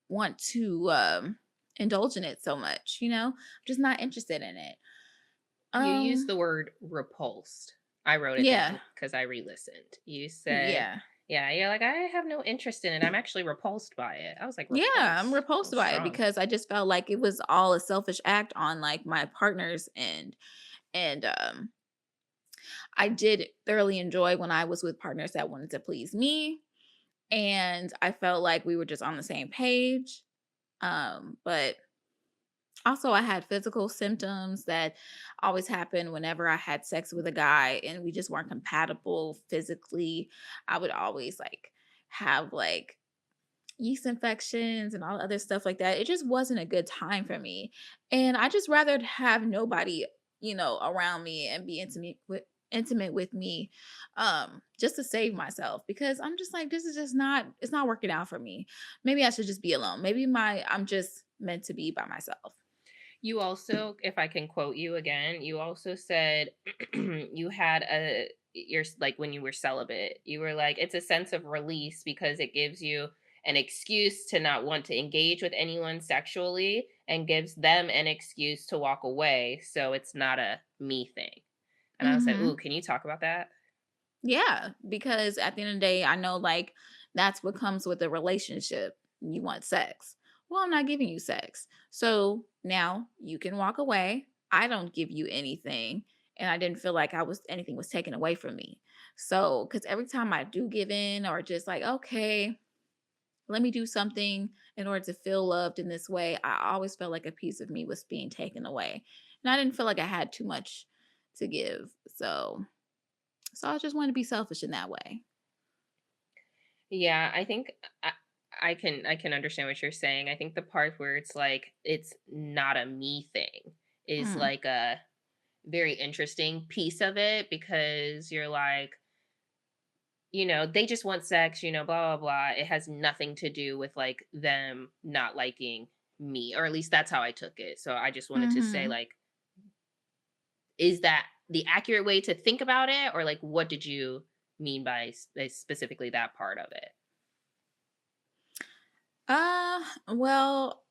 want to indulge in it so much? I'm just not interested in it. You used Um, the word repulsed. I wrote it yeah, down because I re-listened. You said, yeah. yeah, you're like, I have no interest in it. I'm actually repulsed by it. I was like, Yeah, I'm repulsed. repulsed Oh, by it strong. because I just felt like it was all a selfish act on like my partner's end. And I did thoroughly enjoy when I was with partners that wanted to please me, and I felt like we were just on the same page. But also I had physical symptoms that always happened whenever I had sex with a guy and we just weren't compatible physically. I would always like have like yeast infections and all other stuff like that. It just wasn't a good time for me. And I just rather have nobody, around me and be intimate with me just to save myself because I'm just like this is just not it's not working out for me. Maybe I should just be alone. Maybe my I'm just meant to be by myself. You also, if I can quote you again, you also said you had you're like when you were celibate, you were like, it's a sense of release because it gives you an excuse to not want to engage with anyone sexually and gives them an excuse to walk away. So it's not a me thing. And I was like, ooh, Mhm. can you talk about that? Yeah, because at the end of the day, I know like that's what comes with a relationship. You want sex. Well, I'm not giving you sex. So now you can walk away. I don't give you anything. And I didn't feel like anything was taken away from me. So, because every time I do give in or just like, okay, let me do something in order to feel loved in this way, I always felt like a piece of me was being taken away. And I didn't feel like I had too much to give. So I just want to be selfish in that way. Yeah, I think I can understand what you're saying. I think the part where it's like it's not a me thing is Mm. like a very interesting piece of it because you're like, they just want sex, blah blah blah. It has nothing to do with like them not liking me, or at least that's how I took it. So I just wanted to say Mhm. like, is that the accurate way to think about it, or like what did you mean by specifically that part of it? Well,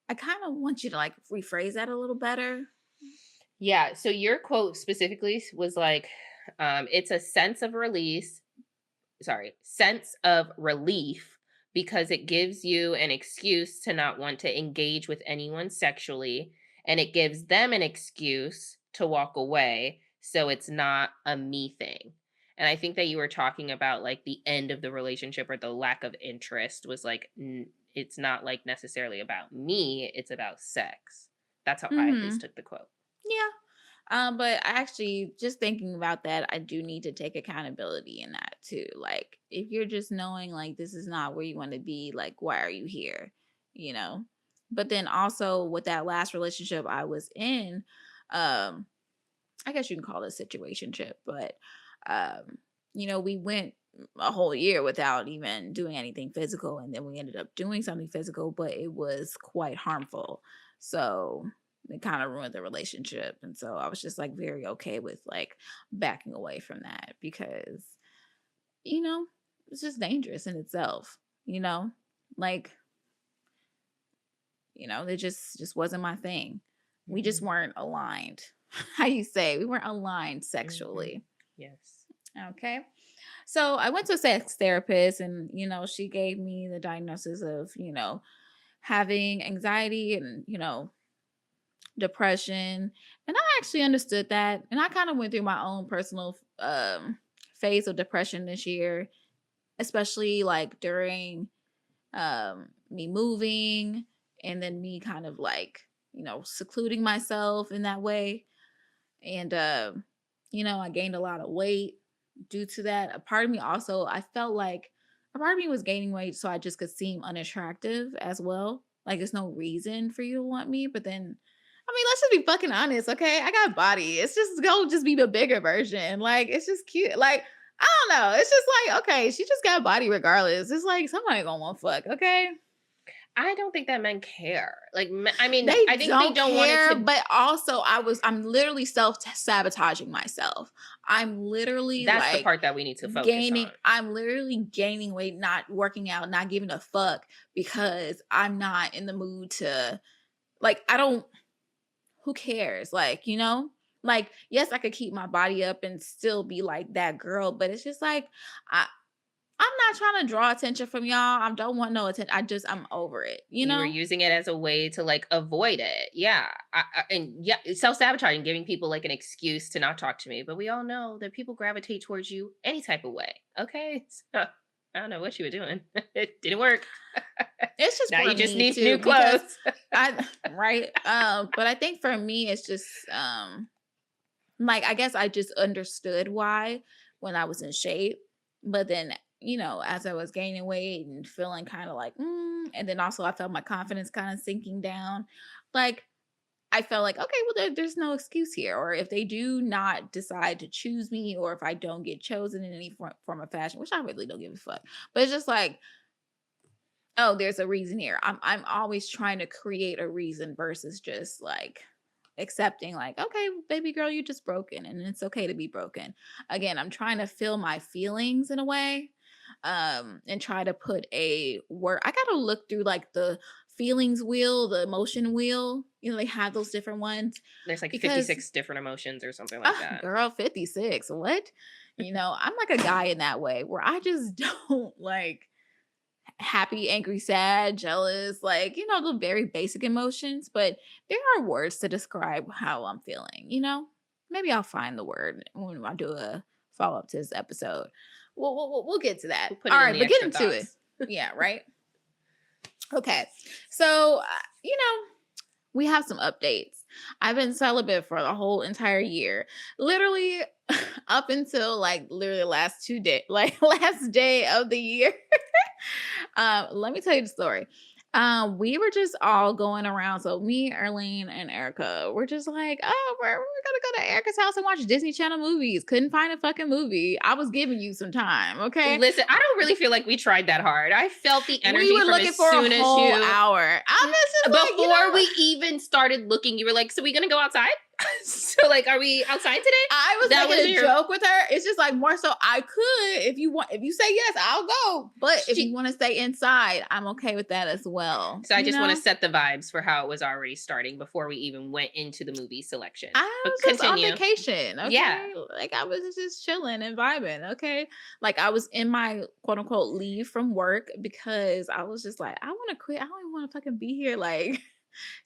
I kind of want you to like rephrase that a little better. Yeah, so your quote specifically was like, it's a sense of release, sorry, sense of relief because it gives you an excuse to not want to engage with anyone sexually, and it gives them an excuse to walk away. So it's not a me thing. And I think that you were talking about like the end of the relationship or the lack of interest was like, it's not like necessarily about me, it's about sex. That's how I at least Mhm. took the quote. Yeah. But I actually just thinking about that, I do need to take accountability in that too. Like if you're just knowing like this is not where you want to be, like why are you here? You know? But then also with that last relationship I was in, um, I guess you can call it a situationship, but um, we went a whole year without even doing anything physical, and then we ended up doing something physical, but it was quite harmful. So it kind of ruined the relationship. And so I was just like very okay with like backing away from that because, you know, it's just dangerous in itself, you know? Like, it just wasn't my thing. We just Hmm. weren't aligned. How you say? We weren't aligned Hmm. sexually. Yes. Okay. So I went to a sex therapist and, she gave me the diagnosis of, having anxiety and, depression. And I actually understood that. And I kind of went through my own personal phase of depression this year, especially like during me moving, and then me kind of like, secluding myself in that way. And I gained a lot of weight due to that. A part of me also, I felt like a part of me was gaining weight so I just could seem unattractive as well. Like there's no reason for you to want me, but then let's just be fucking honest, okay? I got a body. It's just go just be the bigger version. Like it's just cute. Like I don't know. It's just like, okay, she just got a body regardless. It's like somebody gonna want fuck, okay? I don't think that men care. Like, I think they don't care, want it to. but also I'm literally self-sabotaging myself. I'm literally That's the like part that we need to focus on. I'm literally gaining weight, not working out, not giving a fuck because I'm not in the mood to, like, who cares? Like, like, yes, I could keep my body up and still be like that girl, but it's just like, I'm not trying to draw attention from y'all. I don't want no attention. I'm over it. You were using it as a way to like avoid it. Yeah. Self-sabotaging, giving people like an excuse to not talk to me. But we all know that people gravitate towards you any type of way. Okay. So I don't know what you were doing. It didn't work. It's just now for you just me need too, new clothes. Right. But I think for me, it's just like I guess I just understood why when I was in shape, but then as I was gaining weight and feeling kind of like, and then also I felt my confidence kind of sinking down. Like I felt like, okay, well, there's no excuse here. Or if they do not decide to choose me, or if I don't get chosen in any form of fashion, which I really don't give a fuck. But it's just like, oh, there's a reason here. I'm always trying to create a reason versus just like accepting like, okay, baby girl, you're just broken and it's okay to be broken. Again, I'm trying to feel my feelings in a way. And try to put a word. I gotta look through like the feelings wheel, the emotion wheel. They have those different ones. There's like 56 different emotions or something like that. Girl, 56. What? I'm like a guy in that way where I just don't like happy, angry, sad, jealous, like, the very basic emotions, but there are words to describe how I'm feeling, Maybe I'll find the word when I do a follow-up to this episode. We'll get to that. We'll all right, but get into it. Yeah, right. Okay. So, we have some updates. I've been celibate for the whole entire year. Literally up until like literally last day of the year. Let me tell you the story. We were just all going around. So me, Erlene, and Erica, we're just like, oh, we're gonna go to Erica's house and watch Disney Channel movies. Couldn't find a fucking movie. I was giving you some time, okay? Listen, I don't really feel like we tried that hard. I felt the energy. We were looking for a whole hour. I was just before we even started looking, you were like, "So we gonna go outside?" So like, are we outside today? I was making a joke with her. It's just like more so I could if you say yes, I'll go. But if you want to stay inside, I'm okay with that as well. So I just want to set the vibes for how it was already starting before we even went into the movie selection. I was just on vacation. Okay? Yeah. Like I was just chilling and vibing. Okay. Like I was in my quote unquote leave from work because I was just like, I want to quit. I don't even want to fucking be here. Like,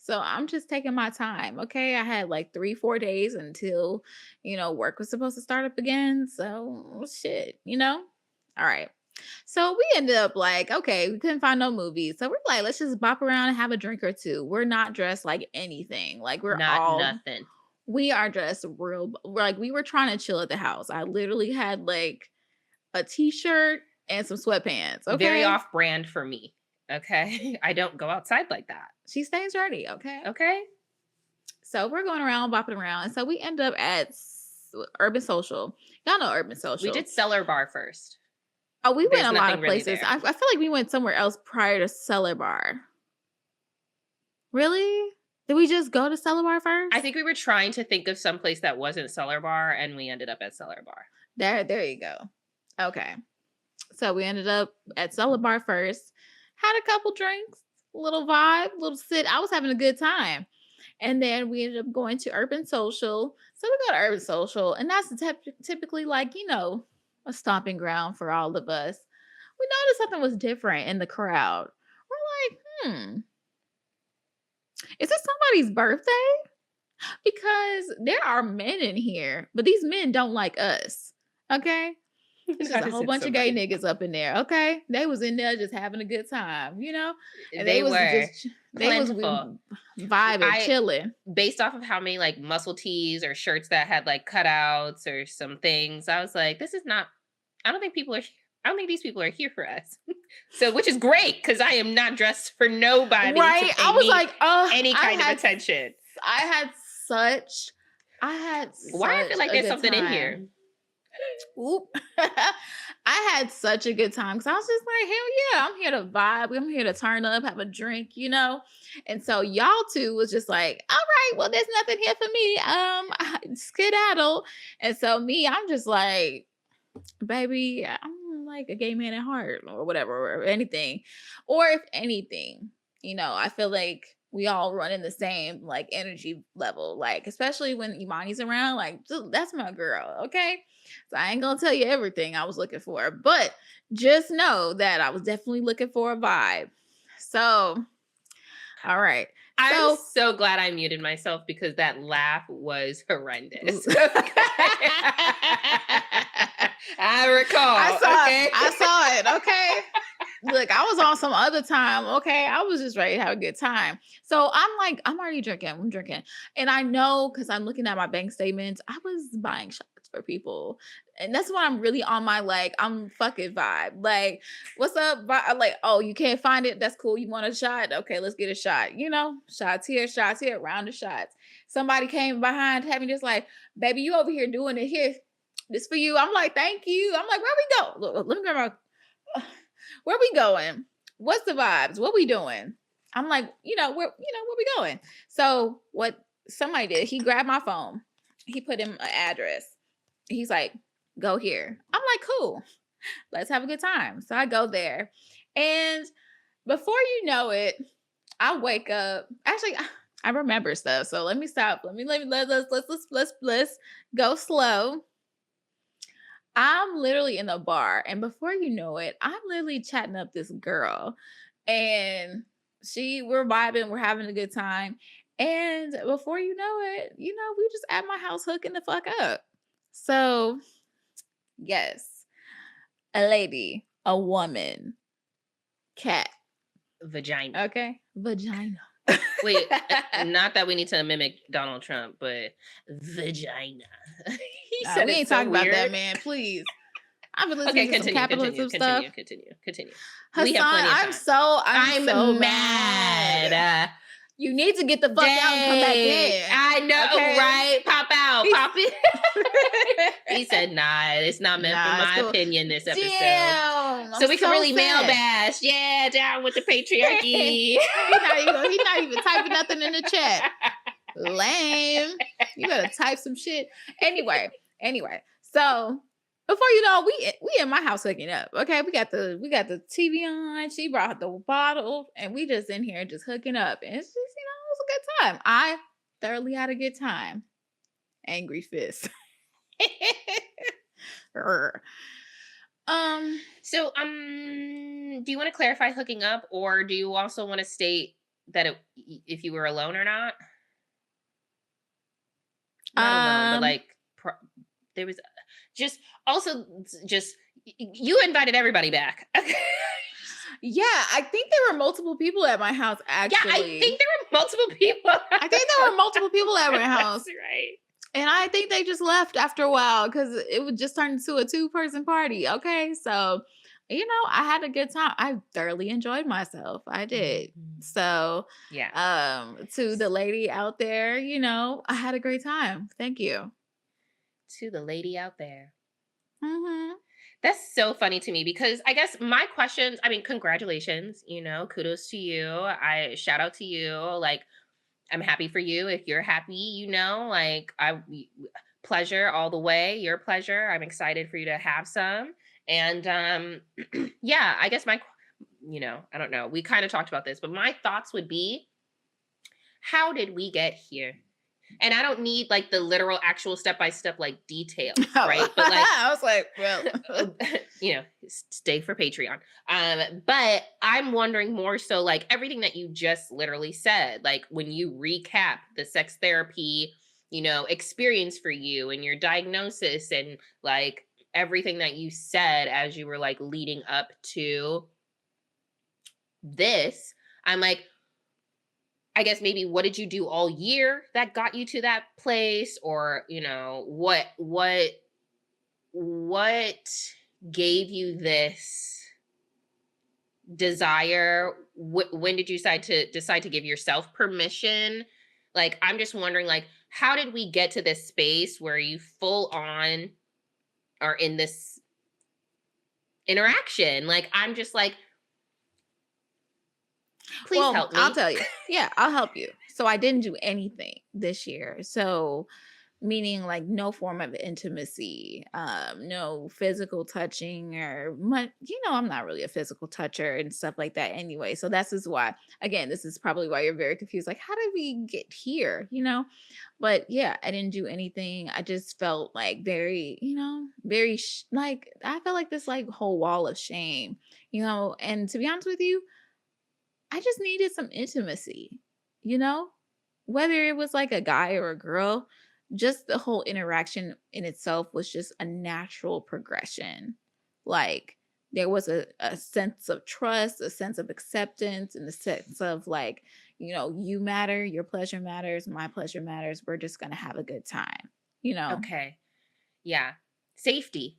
so I'm just taking my time. Okay. I had like 3-4 days until, work was supposed to start up again. So shit, all right. So we ended up like, okay, we couldn't find no movies. So we're like, let's just bop around and have a drink or two. We're not dressed like anything. Like we're not nothing. We are just real. Like we were trying to chill at the house. I literally had like a t-shirt and some sweatpants. Okay. Very off brand for me. Okay. I don't go outside like that. She stays dirty. Okay. Okay. So we're going around, bopping around. And so we end up at Urban Social. Y'all know Urban Social. We did Cellar Bar first. Oh, we went a lot of places. Really I feel like we went somewhere else prior to Cellar Bar. Really? Did we just go to Cellar Bar first? I think we were trying to think of some place that wasn't Cellar Bar, and we ended up at Cellar Bar. There you go. Okay. So we ended up at Cellar Bar first. Had a couple drinks, little vibe, little sit. I was having a good time. And then we ended up going to Urban Social. So we go to Urban Social, and that's typically like, a stomping ground for all of us. We noticed something was different in the crowd. We're like, is this somebody's birthday? Because there are men in here, but these men don't like us. Okay? Just That a is whole bunch so of gay funny. niggas up in there. Okay, they was in there just having a good time, you know. And They was were just they was plentiful. vibing, chilling. Based off of how many like muscle tees or shirts that had like cutouts or some things, I was like, this is not. I don't think people are. I don't think these people are here for us. So, which is great because I am not dressed for nobody Right? to pay I was me like, oh, any kind of attention. I had such Why I feel like a there's good something in time. here. Oop. I had such a good time because I was just like, hell yeah, I'm here to vibe. I'm here to turn up, have a drink, you know? And so y'all two was just like, all right, well, there's nothing here for me. Skedaddle. And so me, I'm just like, baby, I'm like a gay man at heart or whatever, or anything. Or if anything, you know, I feel like we all run in the same like energy level, like especially when Imani's around, like that's my girl, okay? So I ain't gonna tell you everything I was looking for, but just know that I was definitely looking for a vibe. So, all right. I'm so glad I muted myself because that laugh was horrendous. I recall. I saw it. Okay. Look, I was on some other time. Okay. I was just ready to have a good time. So I'm like, I'm already drinking. I'm drinking. And I know because I'm looking at my bank statements, I was buying shots for people. And that's when I'm really on my like, I'm fucking vibe. Like, what's up? I'm like, oh, you can't find it. That's cool. You want a shot? Okay, let's get a shot. You know, shots here, round of shots. Somebody came behind, having just like, baby, you over here doing it here. This for you. I'm like, thank you. I'm like, where we go? Look, let me grab my. Where we going? What's the vibes? What we doing? I'm like, where we going? So what somebody did, he grabbed my phone. He put in an address. He's like, go here. I'm like, cool. Let's have a good time. So I go there. And before you know it, I wake up. Actually, I remember stuff. So let me stop. Let's go slow. I'm literally in the bar, and before you know it, I'm literally chatting up this girl, and we're vibing, we're having a good time, and before you know it, we just at my house hooking the fuck up. So, yes, a lady, a woman, cat, vagina. Okay, vagina. Wait, not that we need to mimic Donald Trump, but vagina. We ain't talking about that, man. Please. I've been listening to some capitalism stuff. Continue. Hassan, we have plenty of time. I'm so mad. You need to get the fuck out and come back in. I know, okay? Right? Pop out. Pop it. He said, nah, it's not meant for my opinion this episode. Damn, so we can really mail bash. Yeah, down with the patriarchy. He's not even typing nothing in the chat. Lame. You better type some shit. Anyway. So before you know, we in my house hooking up. Okay, we got the TV on. She brought the bottle, and we just in here just hooking up. And it's just, it was a good time. I thoroughly had a good time. Angry fist. So do you want to clarify hooking up, or do you also want to state that if you were alone or not? Not alone, but like there was just you invited everybody back. Yeah, I think there were multiple people at my house, actually. Yeah, I think there were multiple people. At my house. That's right. And I think they just left after a while because it would just turn into a 2-person party. Okay. So, I had a good time. I thoroughly enjoyed myself. I did. Mm-hmm. So, yeah. To the lady out there, I had a great time. Thank you. To the lady out there. Mm-hmm. That's so funny to me because I guess my questions, congratulations, kudos to you. I shout out to you. Like, I'm happy for you. If you're happy, pleasure all the way, your pleasure. I'm excited for you to have some. And yeah, I guess I don't know. We kind of talked about this, but my thoughts would be, how did we get here? And I don't need like the literal actual step-by-step like details, right? But like I was like, well, stay for Patreon. But I'm wondering more so like everything that you just literally said, like when you recap the sex therapy, experience for you and your diagnosis and like everything that you said as you were like leading up to this, I'm like, I guess maybe what did you do all year that got you to that place? Or, you know, what gave you this desire? When did you decide to give yourself permission? Like, I'm just wondering, like, how did we get to this space where you full on are in this interaction? Like, I'm just like, please help me. I'll tell you. Yeah, I'll help you. So I didn't do anything this year. So meaning like no form of intimacy, no physical touching or much, I'm not really a physical toucher and stuff like that anyway. So that's just why, again, this is probably why you're very confused. Like, how did we get here? But yeah, I didn't do anything. I just felt like very, very like, I felt like this like whole wall of shame, and to be honest with you, I just needed some intimacy, whether it was like a guy or a girl, just the whole interaction in itself was just a natural progression. Like there was a sense of trust, a sense of acceptance, and a sense of like, you matter, your pleasure matters, my pleasure matters. We're just going to have a good time, Okay. Yeah. Safety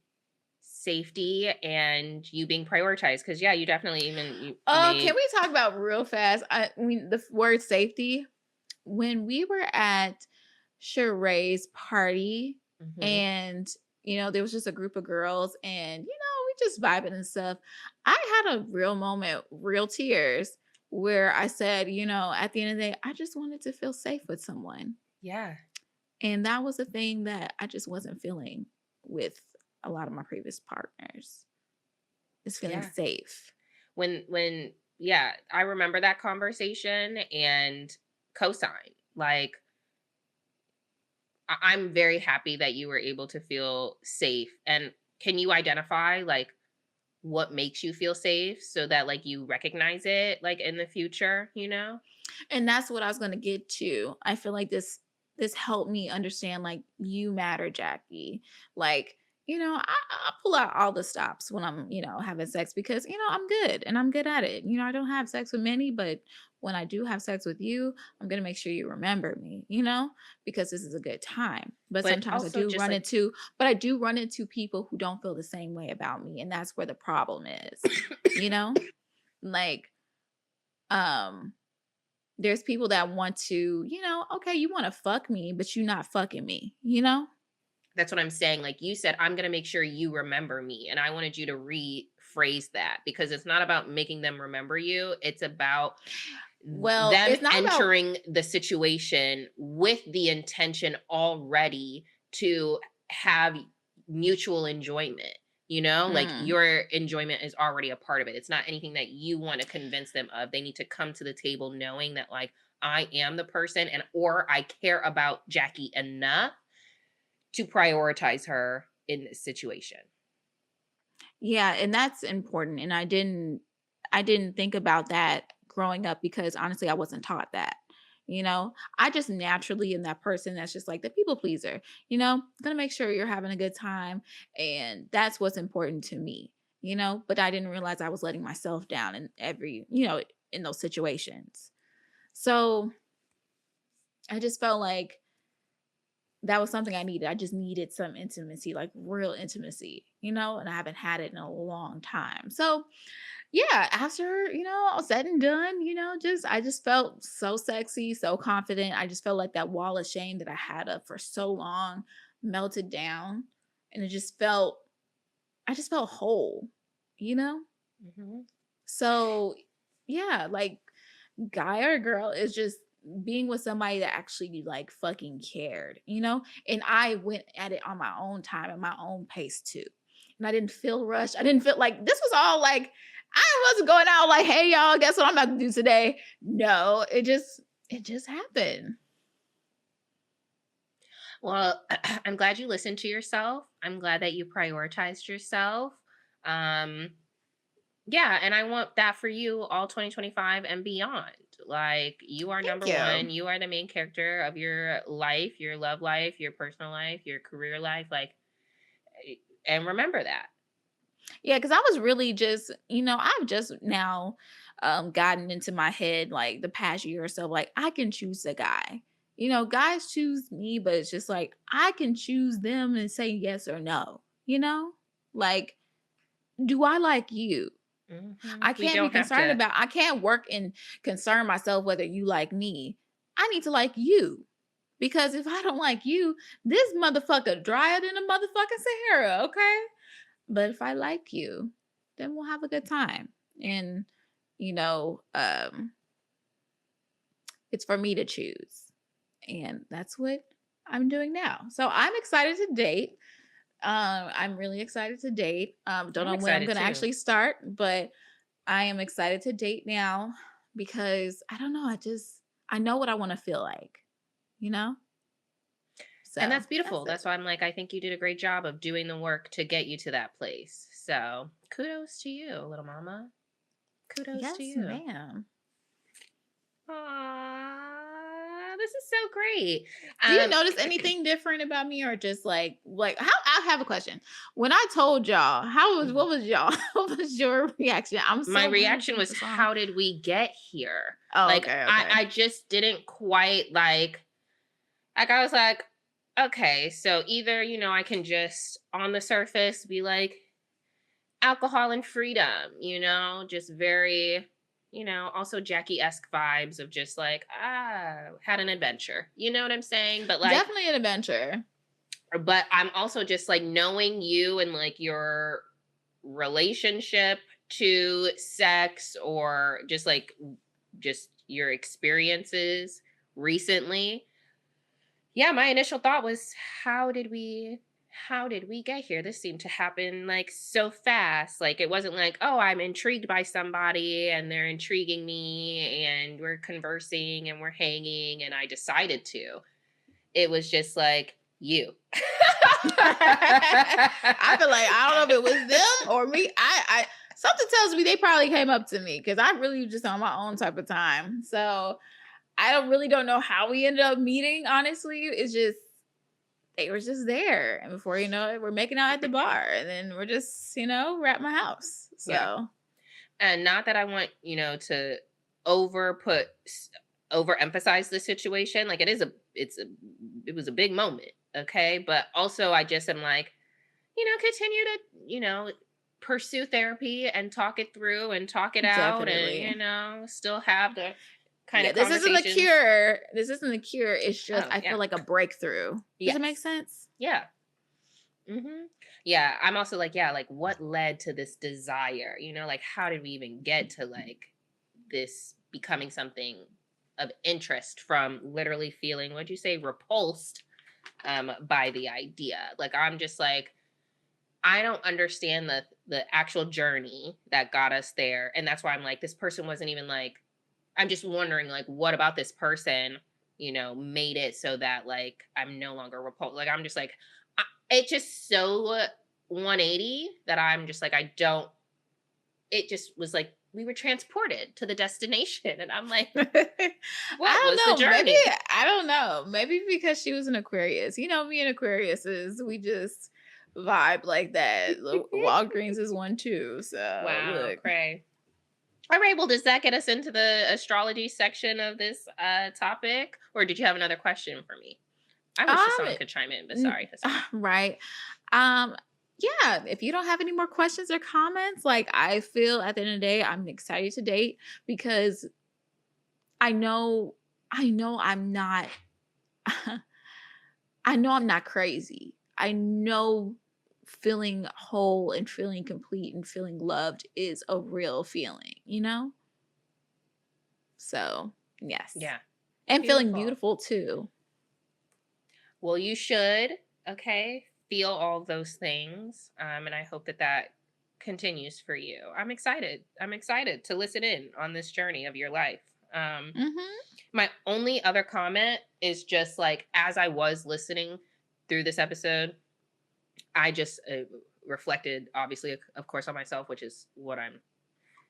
and you being prioritized. Because yeah, you definitely Can we talk about real fast? The word safety. When we were at Sheree's party, and there was just a group of girls, and we just vibing and stuff. I had a real moment, real tears, where I said, at the end of the day, I just wanted to feel safe with someone. Yeah. And that was a thing that I just wasn't feeling with a lot of my previous partners. Is feeling safe. When yeah, I remember that conversation and co-sign. Like, I'm very happy that you were able to feel safe. And can you identify like what makes you feel safe so that like you recognize it like in the future, And that's what I was going to get to. I feel like this helped me understand like you matter, Jackie. Like, I pull out all the stops when I'm, having sex because, I'm good and I'm good at it. I don't have sex with many, but when I do have sex with you, I'm going to make sure you remember me, because this is a good time. But sometimes I do run into people who don't feel the same way about me. And that's where the problem is, like, there's people that want to, okay, you want to fuck me, but you're not fucking me, That's what I'm saying. Like you said, I'm going to make sure you remember me. And I wanted you to rephrase that because it's not about making them remember you. It's about them entering the situation with the intention already to have mutual enjoyment. Like your enjoyment is already a part of it. It's not anything that you want to convince them of. They need to come to the table knowing that like I am the person or I care about Jackie enough to prioritize her in this situation. Yeah, and that's important. And I didn't think about that growing up because honestly, I wasn't taught that. I just naturally am that person that's just like the people pleaser, gonna make sure you're having a good time. And that's what's important to me, but I didn't realize I was letting myself down in every, in those situations. So I just felt like that was something I needed. I just needed some intimacy, like real intimacy, and I haven't had it in a long time. So yeah, after, all said and done, I just felt so sexy, so confident. I just felt like that wall of shame that I had up for so long melted down. And I just felt whole, So yeah, like guy or girl is just being with somebody that actually like fucking cared, and I went at it on my own time and my own pace too. And I didn't feel rushed. I didn't feel like this was all like, I wasn't going out like, hey y'all, guess what I'm about to do today? No, it just happened. Well, I'm glad you listened to yourself. I'm glad that you prioritized yourself. Yeah, and I want that for you all 2025 and beyond. Like you are number one. You are the main character of your life, your love life, your personal life, your career life. Like and remember that. Yeah, because I was really just, I've just now gotten into my head like the past year or so, like I can choose a guy. Guys choose me, but it's just like I can choose them and say yes or no, Like, do I like you? I We can't be don't have concerned to. about, I can't work and concern myself whether you like me. I need to like you. Because if I don't like you, this motherfucker drier than a motherfucking Sahara, okay? But if I like you, then we'll have a good time. And, it's for me to choose. And that's what I'm doing now. So I'm excited to date. I'm really excited to date. Don't know when I'm excited going to too. actually start, but I am excited to date now because I don't know. I know what I want to feel like, So And that's beautiful. that's That's why I'm like, I think you did a great job of doing the work to get you to that place. So kudos to you, little mama. Kudos Yes, to you. ma'am. Aww, this is so great. Do you notice anything different about me, or just like how? I have a question. When I told y'all, what was y'all? What was your reaction? My reaction was, how did we get here? Oh, like, okay. I just didn't quite like I was like, okay, so either, I can just on the surface be like alcohol and freedom, just very, also Jackie-esque vibes of just like, had an adventure. You know what I'm saying? But like, definitely an adventure. But I'm also just like knowing you and like your relationship to sex, or just your experiences recently. Yeah, my initial thought was, how did we get here? This seemed to happen like so fast. Like, it wasn't like, oh, I'm intrigued by somebody and they're intriguing me and we're conversing and we're hanging and I decided to. It was just like, you. I feel like, I don't know if it was them or me. I something tells me they probably came up to me because I really was just on my own type of time. So I don't know how we ended up meeting, honestly. It's just, they were just there. And before you know it, we're making out at the bar. And then we're just, we're at my house. So. Yeah. And not that I want, to overemphasize the situation. Like, it was a big moment. Okay. But also I just am like, continue to, pursue therapy and talk it through and talk it Definitely. out and, still have the kind of this conversations. isn't the cure. This isn't the cure. It's just, I yeah. feel like a breakthrough. Does it make sense? Yeah. Mm-hmm. Yeah. I'm also like, like what led to this desire? Like, how did we even get to like this becoming something of interest from literally feeling, what'd you say, repulsed by the idea? Like, I'm just like, I don't understand the actual journey that got us there. And that's why I'm like, this person wasn't even like, I'm just wondering, like, what about this person, made it so that like I'm no longer repulsed. Like, I'm just like, it's just so 180 that I'm just like, it just was like, we were transported to the destination. And I'm like, what was the journey? Maybe, I don't know. Maybe because she was an Aquarius. Me and Aquariuses, we just vibe like that. Walgreens is one too. So wow, look. cray. All right, well, does that get us into the astrology section of this topic? Or did you have another question for me? I wish Hassan could chime in, but sorry, Hassan. Right. Yeah, if you don't have any more questions or comments, like, I feel at the end of the day, I'm excited to date because I know I'm not I know I'm not crazy. I know feeling whole and feeling complete and feeling loved is a real feeling, So, yes. Yeah. And feeling beautiful too. Well, you should, okay, feel all of those things. And I hope that continues for you. I'm excited. To listen in on this journey of your life. My only other comment is just like, as I was listening through this episode, I just reflected, obviously, of course, on myself, which is what I'm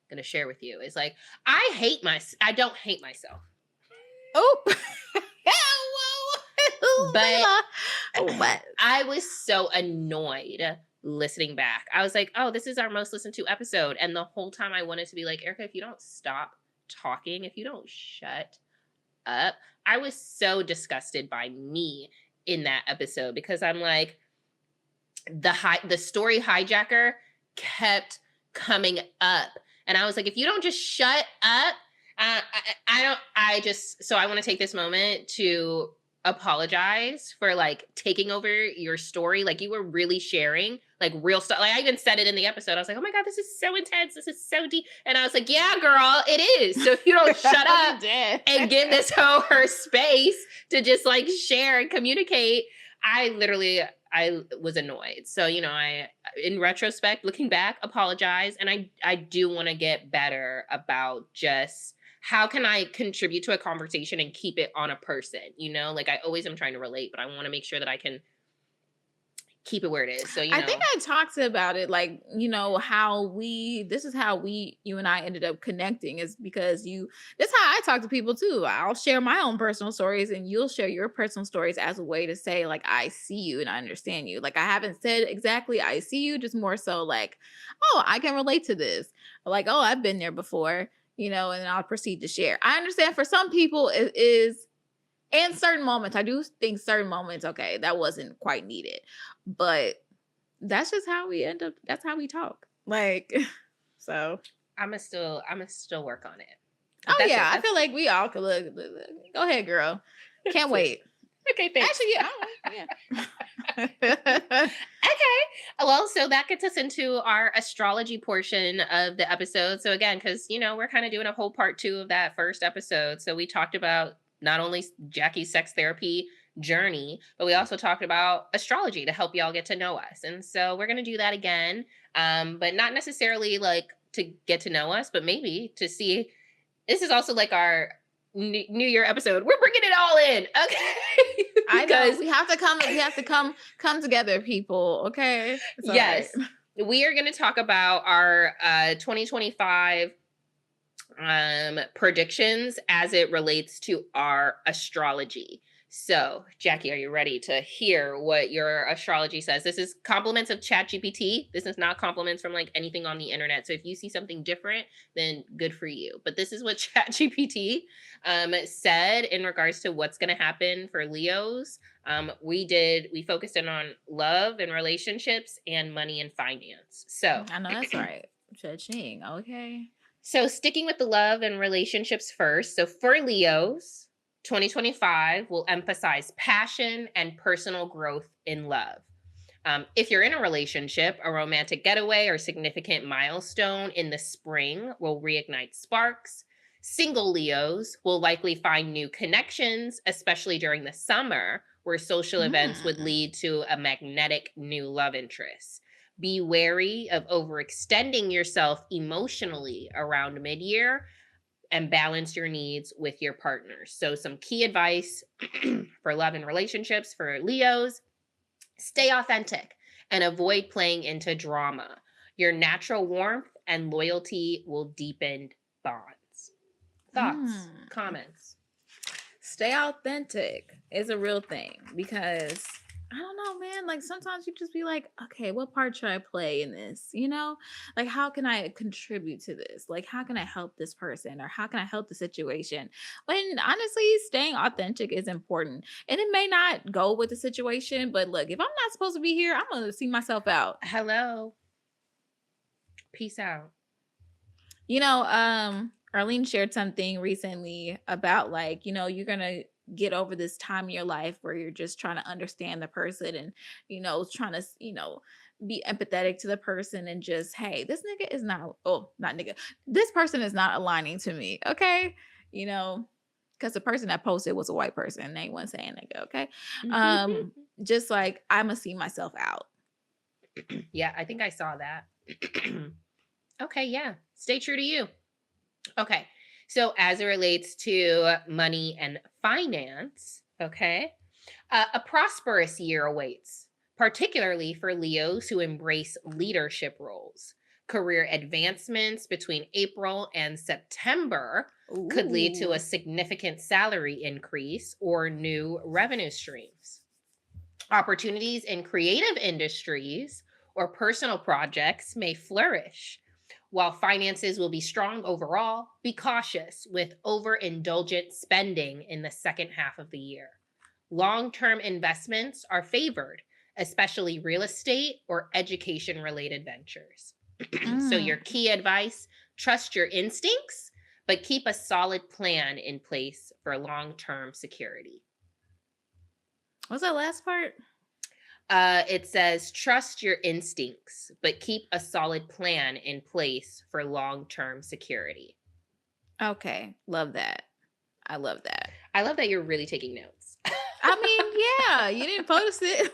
going to share with you. It's like, I don't hate myself. Oh, but I was so annoyed listening back. I was like, oh, this is our most listened to episode. And the whole time I wanted to be like, Erica, if you don't stop talking, if you don't shut up, I was so disgusted by me in that episode because I'm like, the story hijacker kept coming up. And I was like, if you don't just shut up, so I want to take this moment to apologize for like taking over your story. Like you were really sharing like real stuff. Like I even said it in the episode. I was like, oh my God, this is so intense. This is so deep. And I was like, yeah, girl, it is. So if you don't shut up and give this hoe her space to just like share and communicate, I was annoyed. So, you know, in retrospect, looking back, apologize. And I do want to get better about just how can I contribute to a conversation and keep it on a person, you know, like I always am trying to relate, but I want to make sure that I can keep it where it is. So, you know, I think I talked about it, like, you know, this is how you and I ended up connecting is because that's how I talk to people too. I'll share my own personal stories and you'll share your personal stories as a way to say like, I see you and I understand you. Like I haven't said exactly, I see you, just more so like, oh, I can relate to this. Like, oh, I've been there before, you know, and I'll proceed to share. I understand for some people it is, and certain moments, I do think certain moments, okay, that wasn't quite needed. But that's just how we end up. That's how we talk. Like, so. I'm gonna still work on it. But oh yeah, I feel like we all could look. Go ahead, girl. Can't wait. Okay, thanks. Actually, yeah. Okay. Well, so that gets us into our astrology portion of the episode. So again, because, you know, we're kind of doing a whole part 2 of that first episode. So we talked about not only Jackie's sex therapy journey, but we also talked about astrology to help y'all get to know us. And so we're going to do that again, but not necessarily like to get to know us, but maybe to see. This is also like our New Year episode. We're bringing it all in, okay? I know we have to come together, people. Okay. Yes, we are going to talk about our 2025 predictions as it relates to our astrology. So, Jackie, are you ready to hear what your astrology says? This is compliments of ChatGPT. This is not compliments from like anything on the internet. So if you see something different, then good for you. But this is what ChatGPT said in regards to what's going to happen for Leos. We focused in on love and relationships and money and finance. So I know that's right. Cha-ching. Okay. So sticking with the love and relationships first. So for Leos, 2025 will emphasize passion and personal growth in love. If you're in a relationship, a romantic getaway or significant milestone in the spring will reignite sparks. Single Leos will likely find new connections, especially during the summer, where social events would lead to a magnetic new love interest. Be wary of overextending yourself emotionally around mid-year and balance your needs with your partners. So some key advice for love and relationships for Leos: stay authentic and avoid playing into drama. Your natural warmth and loyalty will deepen bonds. Thoughts, comments? Stay authentic is a real thing because I don't know, man. Like sometimes you just be like, okay, what part should I play in this? You know, like how can I contribute to this? Like how can I help this person or how can I help the situation? When honestly, staying authentic is important, and it may not go with the situation. But look, if I'm not supposed to be here, I'm gonna see myself out. Hello, peace out. You know, Arlene shared something recently about like, you know, you're gonna get over this time in your life where you're just trying to understand the person and, you know, trying to, you know, be empathetic to the person and just, hey, this nigga is not nigga. This person is not aligning to me. Okay. You know, because the person that posted was a white person and they weren't saying nigga. Okay. Just like I'm gonna see myself out. Yeah, I think I saw that. Okay. Yeah. Stay true to you. Okay. So as it relates to money and finance, okay, a prosperous year awaits, particularly for Leos who embrace leadership roles. Career advancements between April and September could lead to a significant salary increase or new revenue streams. Opportunities in creative industries or personal projects may flourish. While finances will be strong overall, be cautious with overindulgent spending in the second half of the year. Long-term investments are favored, especially real estate or education-related ventures. So your key advice, trust your instincts, but keep a solid plan in place for long-term security. What's that last part? It says, trust your instincts, but keep a solid plan in place for long-term security. Okay. Love that. I love that. I love that you're really taking notes. I mean, yeah, you didn't post it.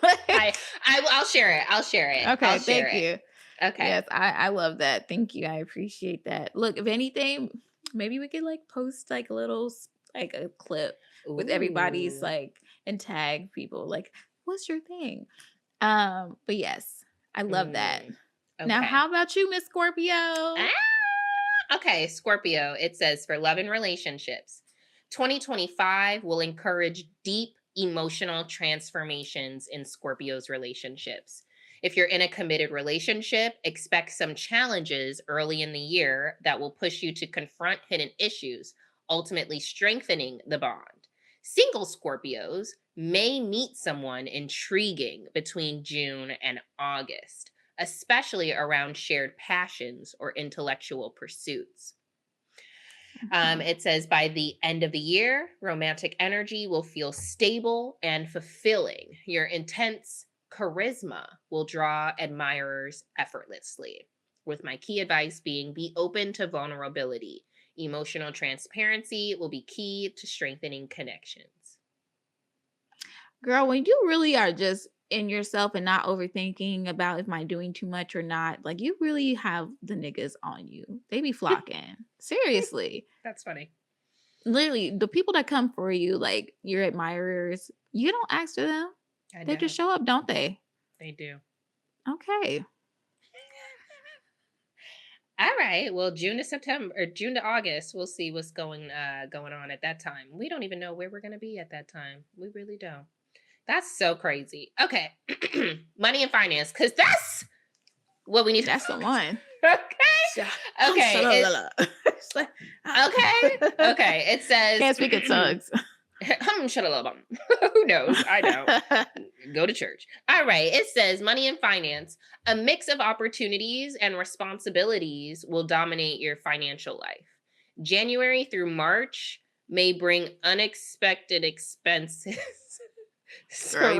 I'll share it. I'll share it. Okay, thank you. Okay. Yes, I love that. Thank you. I appreciate that. Look, if anything, maybe we could like post like a little like a clip with everybody's like and tag people like, what's your thing? But yes, I love that. Okay. Now, how about you, Miss Scorpio? Okay, Scorpio, it says for love and relationships, 2025 will encourage deep emotional transformations in Scorpio's relationships. If you're in a committed relationship, expect some challenges early in the year that will push you to confront hidden issues, ultimately strengthening the bond. Single Scorpios may meet someone intriguing between June and August, especially around shared passions or intellectual pursuits. It says by the end of the year, romantic energy will feel stable and fulfilling. Your intense charisma will draw admirers effortlessly, with my key advice being be open to vulnerability. Emotional transparency will be key to strengthening connections. Girl, when you really are just in yourself and not overthinking about if I'm doing too much or not, like you really have the niggas on you. They be flocking. Seriously. That's funny. Literally, the people that come for you, like your admirers, you don't ask for them. They just show up, don't they? They do. Okay. All right. Well, June to August, we'll see what's going on at that time. We don't even know where we're going to be at that time. We really don't. That's so crazy. Okay. Money and finance, because that's what we need. That's the one. Okay. Okay. Okay. It says. Can't speak in tongues. Who knows? I don't. Go to church. All right. It says money and finance. A mix of opportunities and responsibilities will dominate your financial life. January through March may bring unexpected expenses. Girl,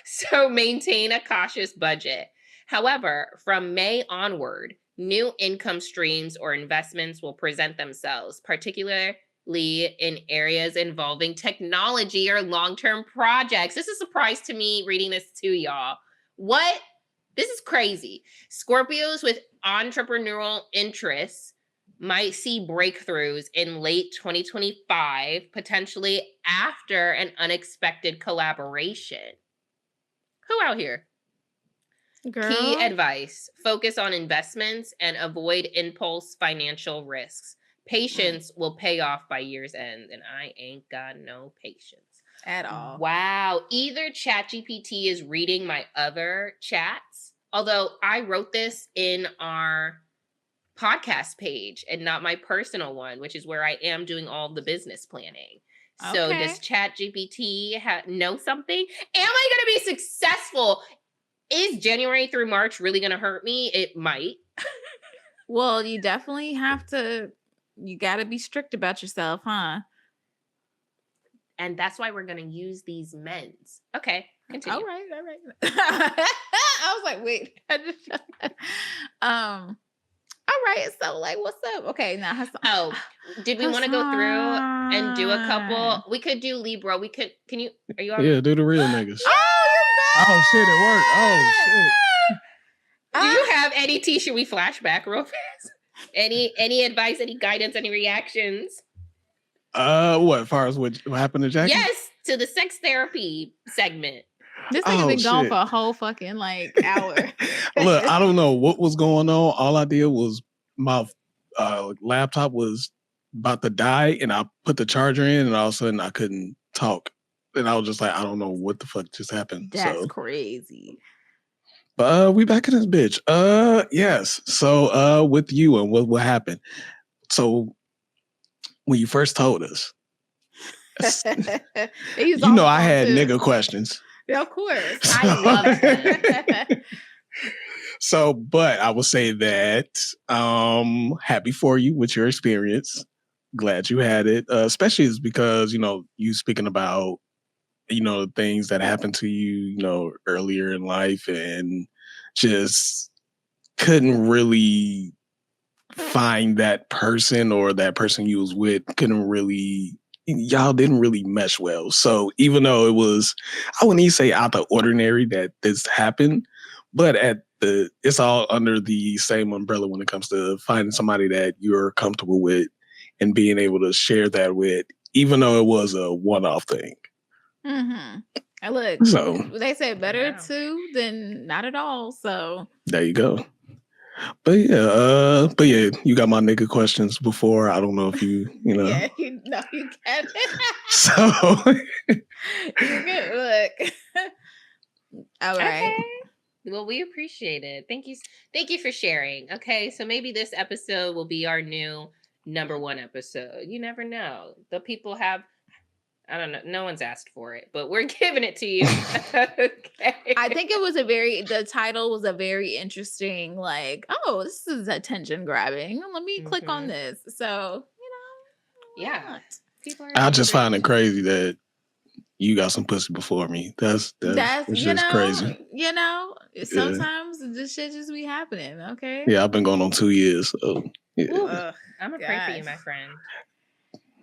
So maintain a cautious budget. However, from May onward, new income streams or investments will present themselves, particularly in areas involving technology or long-term projects. This is a surprise to me reading this too, y'all. What? This is crazy. Scorpios with entrepreneurial interests might see breakthroughs in late 2025, potentially after an unexpected collaboration. Who out here? Girl. Key advice: focus on investments and avoid impulse financial risks. Patience will pay off by year's end, and I ain't got no patience at all. Wow. Either ChatGPT is reading my other chats, although I wrote this in our podcast page and not my personal one, which is where I am doing all the business planning. So does ChatGPT know something? Am I going to be successful? Is January through March really going to hurt me? It might. Well, you definitely have to, you got to be strict about yourself, huh? And that's why we're going to use these men's. Okay, continue. All right. I was like, wait. All right. So, like, what's up? Okay, now. Did we want to go through and do a couple? We could do Libra. We could. Can you? Are you on? Yeah, do the real niggas. Oh, shit, it worked. Oh shit. Do you have any tea? Should we flash back real fast? Any advice? Any guidance? Any reactions? What? As far as what happened to Jackie? Yes, to the sex therapy segment. This thing has been gone for a whole fucking hour. Look, I don't know what was going on. All I did was my laptop was about to die, and I put the charger in, and all of a sudden I couldn't talk, and I was just like, I don't know what the fuck just happened. That's crazy. We back in this bitch. Yes. So with you and what happened. So when you first told us, you know I had nigga questions. Yeah, of course. I love that. So, but I will say that happy for you with your experience. Glad you had it. Especially is because, you speaking about, things that happened to you, earlier in life and just couldn't really find that person or that person you was with y'all didn't really mesh well. So even though it was, I wouldn't even say out the ordinary that this happened, but it's all under the same umbrella when it comes to finding somebody that you're comfortable with and being able to share that with, even though it was a one-off thing. Mm-hmm. Look, so they say better two than not at all. So there you go. But yeah, you got my nigga questions before. I don't know if you know. Yeah, you got it. So you're good. Look. All right. Okay. Well, we appreciate it. Thank you for sharing. Okay, so maybe this episode will be our new number 1 episode. You never know. The people have, I don't know, no one's asked for it, but we're giving it to you. Okay. I think it was the title was a very interesting, like, oh, this is attention grabbing. Let me click on this. So, yeah. I just find it crazy that you got some pussy before me. That's just crazy. Sometimes this shit just be happening. Okay. Yeah, I've been going on 2 years. So yeah. I'm gonna pray for you, my friend.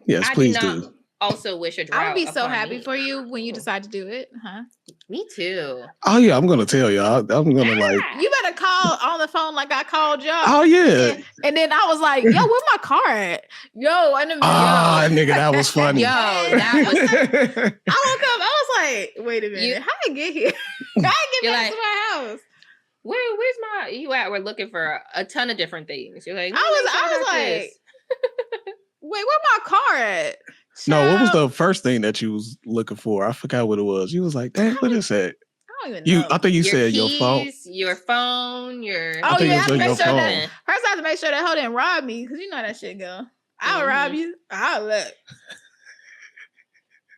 Yes, please do. Also wish a drought. I would be so happy for you when you decide to do it, huh? Me too. Oh yeah, I'm gonna tell y'all. I'm gonna You better call on the phone like I called y'all. Oh yeah. And then I was like, yo, where my car at? Yo, and then nigga, that was funny. Yo, that was. I woke up. I was like, wait a minute, how did I get here? How I get back to my house? Where's my? You at? We're looking for a ton of different things. You're like, I was like, wait, where my car at? No, what was the first thing that you was looking for? I forgot what it was. You was like, "Damn, what is that?" I don't even know. I think you said keys, your phone. Your phone. Oh yeah, I have to make sure phone. that. First, I have to make sure that hoe didn't rob me because you know that shit go. I'll rob you. I'll look.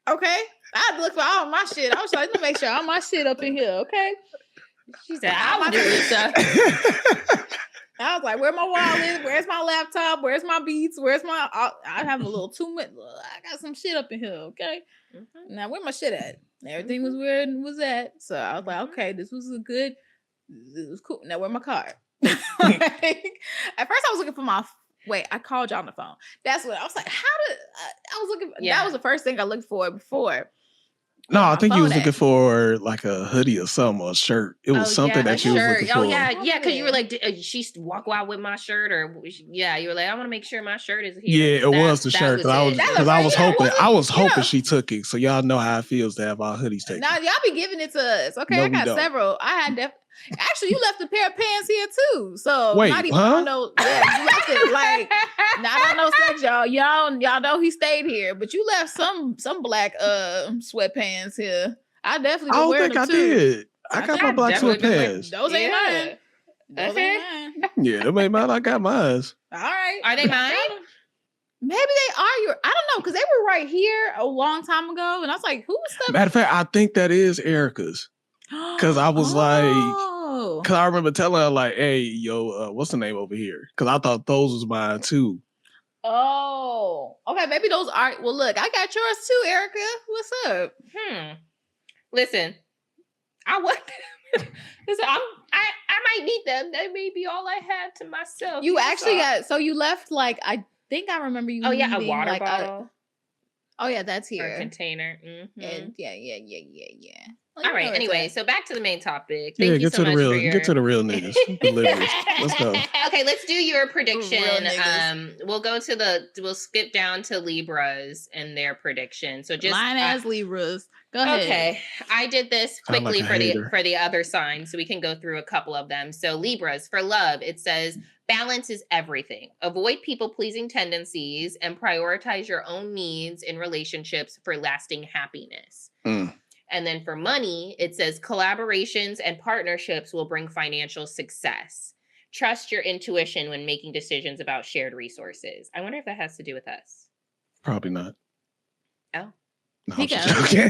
Okay, I had to look for all my shit. I was like, let me make sure all my shit up in here. Okay. She said, "I'll do this stuff." I was like, where my wallet? Where's my laptop? Where's my beats? Where's my... I have a little too much. I got some shit up in here, okay? Now, where my shit at? Everything was where it was at. So I was like, okay, this was cool. Now, where my card? At first, I was looking for my... Wait, I called y'all on the phone. That's what... I was like, I was looking... That was the first thing I looked for before. No, I think you was looking for like a hoodie or something, or a shirt. It was something that you was looking for. Oh yeah, because you were like, she walk out with my shirt, or you were like, I want to make sure my shirt is here. Yeah, it was the shirt because I was hoping she took it. So y'all know how it feels to have our hoodies taken. Now y'all be giving it to us. Okay, no, I got several. I had actually, you left a pair of pants here too. So wait, not even on no, yeah, you left it like not on no sex, y'all. Y'all know he stayed here, but you left some black sweatpants here. I definitely don't think I did. I got my black sweatpants. Those ain't mine. Those ain't mine. Yeah, them ain't mine. I got mine. All right. Are they mine? Maybe they are your. I don't know because they were right here a long time ago, and I was like, "Who was stuff?" Matter of fact, I think that is Erica's. Because I was like, because I remember telling her like, "Hey, yo, what's the name over here?" Because I thought those was mine too. Oh, okay. Maybe those are. Well, look, I got yours too, Erica. What's up? Listen, Listen, I might need them. That may be all I had to myself. You actually got. So you left like I think I remember you. Oh yeah, a water bottle. Oh yeah, that's here. Or a container. And yeah. All right. Anyway, so back to the main topic. Thank you so much for your... Get to the real niggas. Let's go. Okay, let's do your prediction. We'll skip down to Libras and their prediction. So just mine as Libras. Go ahead. Okay, I did this quickly for the other signs, so we can go through a couple of them. So Libras, for love, it says balance is everything. Avoid people-pleasing tendencies and prioritize your own needs in relationships for lasting happiness. And then for money, it says collaborations and partnerships will bring financial success. Trust your intuition when making decisions about shared resources. I wonder if that has to do with us. Probably not. Oh. No, He I'm just got joking.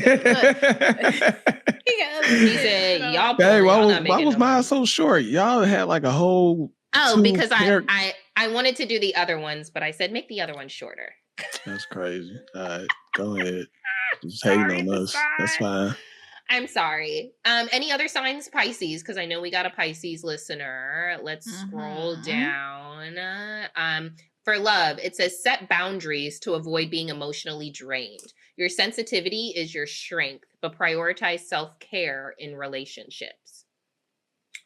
He said, y'all Hey, poor, why y'all was, not why making was no mine money. so short? Y'all had like a whole Oh, because character. I wanted to do the other ones, but I said make the other ones shorter. That's crazy. All right, go ahead. Just hating on us. That's fine. I'm sorry. Any other signs? Pisces, because I know we got a Pisces listener. Let's scroll down. For love, it says set boundaries to avoid being emotionally drained. Your sensitivity is your strength, but prioritize self-care in relationships.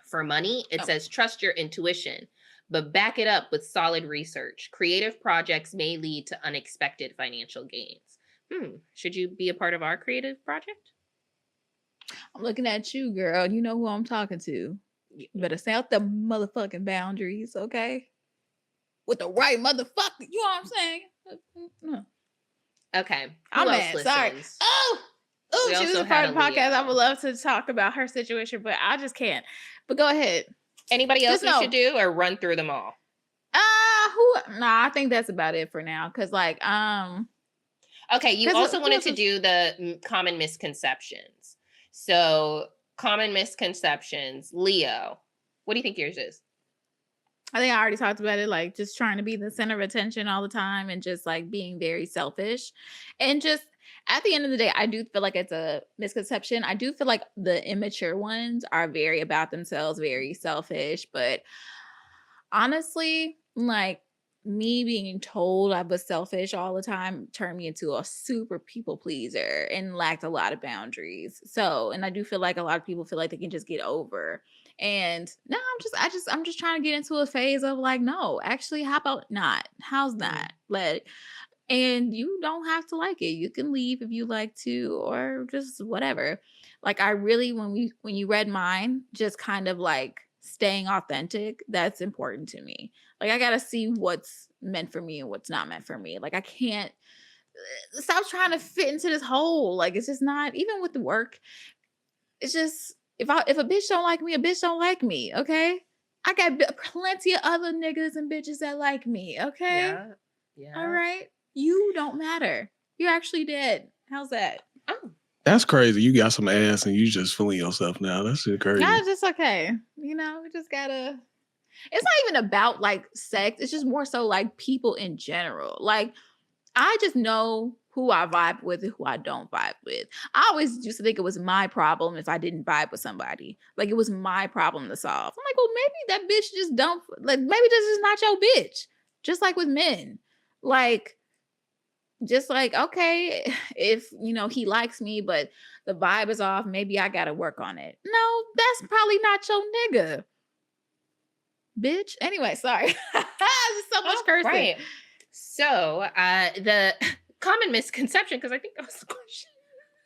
For money, it says trust your intuition, but back it up with solid research. Creative projects may lead to unexpected financial gains. Should you be a part of our creative project? I'm looking at you, girl. You know who I'm talking to. You better set the motherfucking boundaries, okay? With the right motherfucker. You know what I'm saying? Okay. I'm else mad. listens? Sorry. Oh, she was a part of the podcast. I would love to talk about her situation, but I just can't. But go ahead. Anybody else we should do or run through them all? I think that's about it for now. Cause okay, you also wanted to do the common misconceptions. So common misconceptions, Leo. What do you think yours is? I think I already talked about it, like just trying to be the center of attention all the time and just like being very selfish. And just at the end of the day, I do feel like it's a misconception. I do feel like the immature ones are very about themselves, very selfish. But honestly, like me being told I was selfish all the time turned me into a super people pleaser and lacked a lot of boundaries. So, and I do feel like a lot of people feel like they can just get over. And now I'm just trying to get into a phase of like, no, actually, how about not? How's that? Like, and you don't have to like it. You can leave if you like to, or just whatever. Like I really, when you read mine, just kind of like staying authentic, that's important to me. Like I gotta see what's meant for me and what's not meant for me. Like I can't stop trying to fit into this hole. Like it's just not, even with the work. It's just if a bitch don't like me, a bitch don't like me. Okay, I got plenty of other niggas and bitches that like me. Okay, yeah. All right, you don't matter. You're actually dead. How's that? Oh. That's crazy. You got some ass and you just fooling yourself now. That's just crazy. Yeah, it's just okay. You know, we just gotta. It's not even about like sex. It's just more so like people in general. Like I just know who I vibe with and who I don't vibe with. I always used to think it was my problem if I didn't vibe with somebody. Like it was my problem to solve. I'm like, well, maybe that bitch just don't, like, maybe this is not your bitch. Just like with men. Like, just like, okay, if, you know, he likes me, but the vibe is off, maybe I got to work on it. No, that's probably not your nigga. Bitch. Anyway, sorry. There's so much cursing. Right. So, the common misconception, because I think that was the question.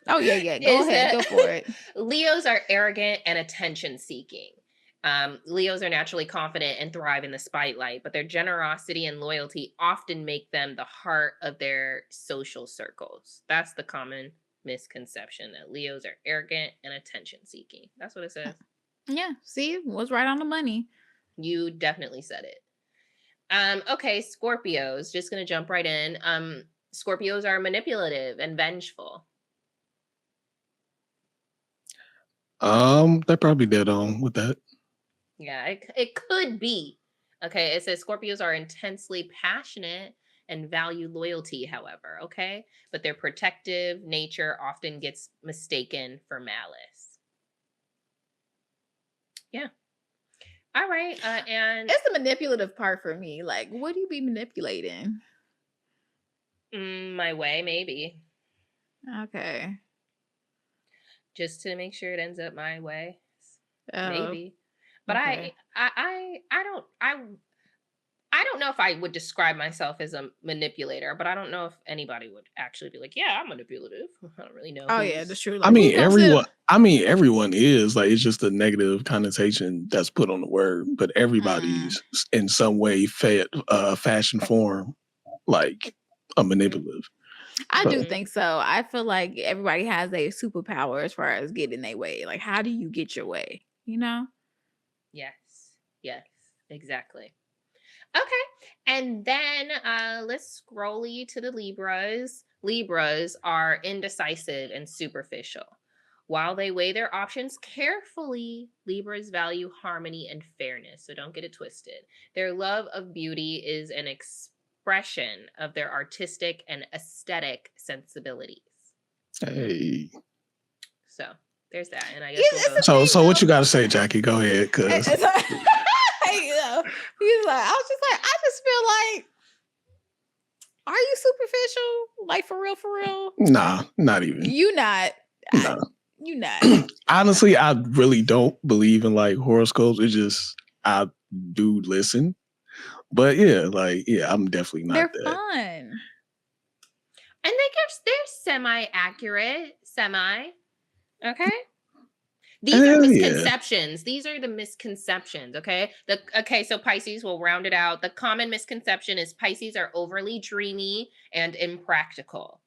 Oh, yeah. Go ahead. Go for it. Leos are arrogant and attention-seeking. Leos are naturally confident and thrive in the spotlight, but their generosity and loyalty often make them the heart of their social circles. That's the common misconception, that Leos are arrogant and attention-seeking. That's what it says. Yeah. See, it was right on the money. You definitely said it. Okay, Scorpios, just gonna jump right in. Scorpios are manipulative and vengeful. They're probably dead on with that. Yeah, it could be. Okay, it says Scorpios are intensely passionate and value loyalty, however, okay? But their protective nature often gets mistaken for malice. Yeah. All right, and it's the manipulative part for me. Like, what do you be manipulating? My way, maybe. Okay. Just to make sure it ends up my way, maybe. But okay. I don't know if I would describe myself as a manipulator, but I don't know if anybody would actually be like, yeah, I'm manipulative. I don't really know. Oh yeah, that's true. Like, everyone is, like, it's just a negative connotation that's put on the word, but everybody's in some way, fashion, form, like a manipulative. I So, do think so. I feel like everybody has a superpower as far as getting their way. Like, how do you get your way? You know? Yes. Yes. Exactly. Okay. And then let's scrolly to the Libras. Libras are indecisive and superficial. While they weigh their options carefully, Libras value harmony and fairness. So don't get it twisted. Their love of beauty is an expression of their artistic and aesthetic sensibilities. hey. So there's that. And I guess we'll go. So what you got to say, Jackie? Go ahead, cause He's like, I was just like, I just feel like, are you superficial? Like for real? nah, not even. You not. Nah. You not. Honestly, I really don't believe in like horoscopes. It's just I do listen, but yeah, I'm definitely not They're that. fun. And they're semi-accurate. Okay? These are misconceptions. These are the misconceptions, okay? So Pisces, will round it out. The common misconception is Pisces are overly dreamy and impractical.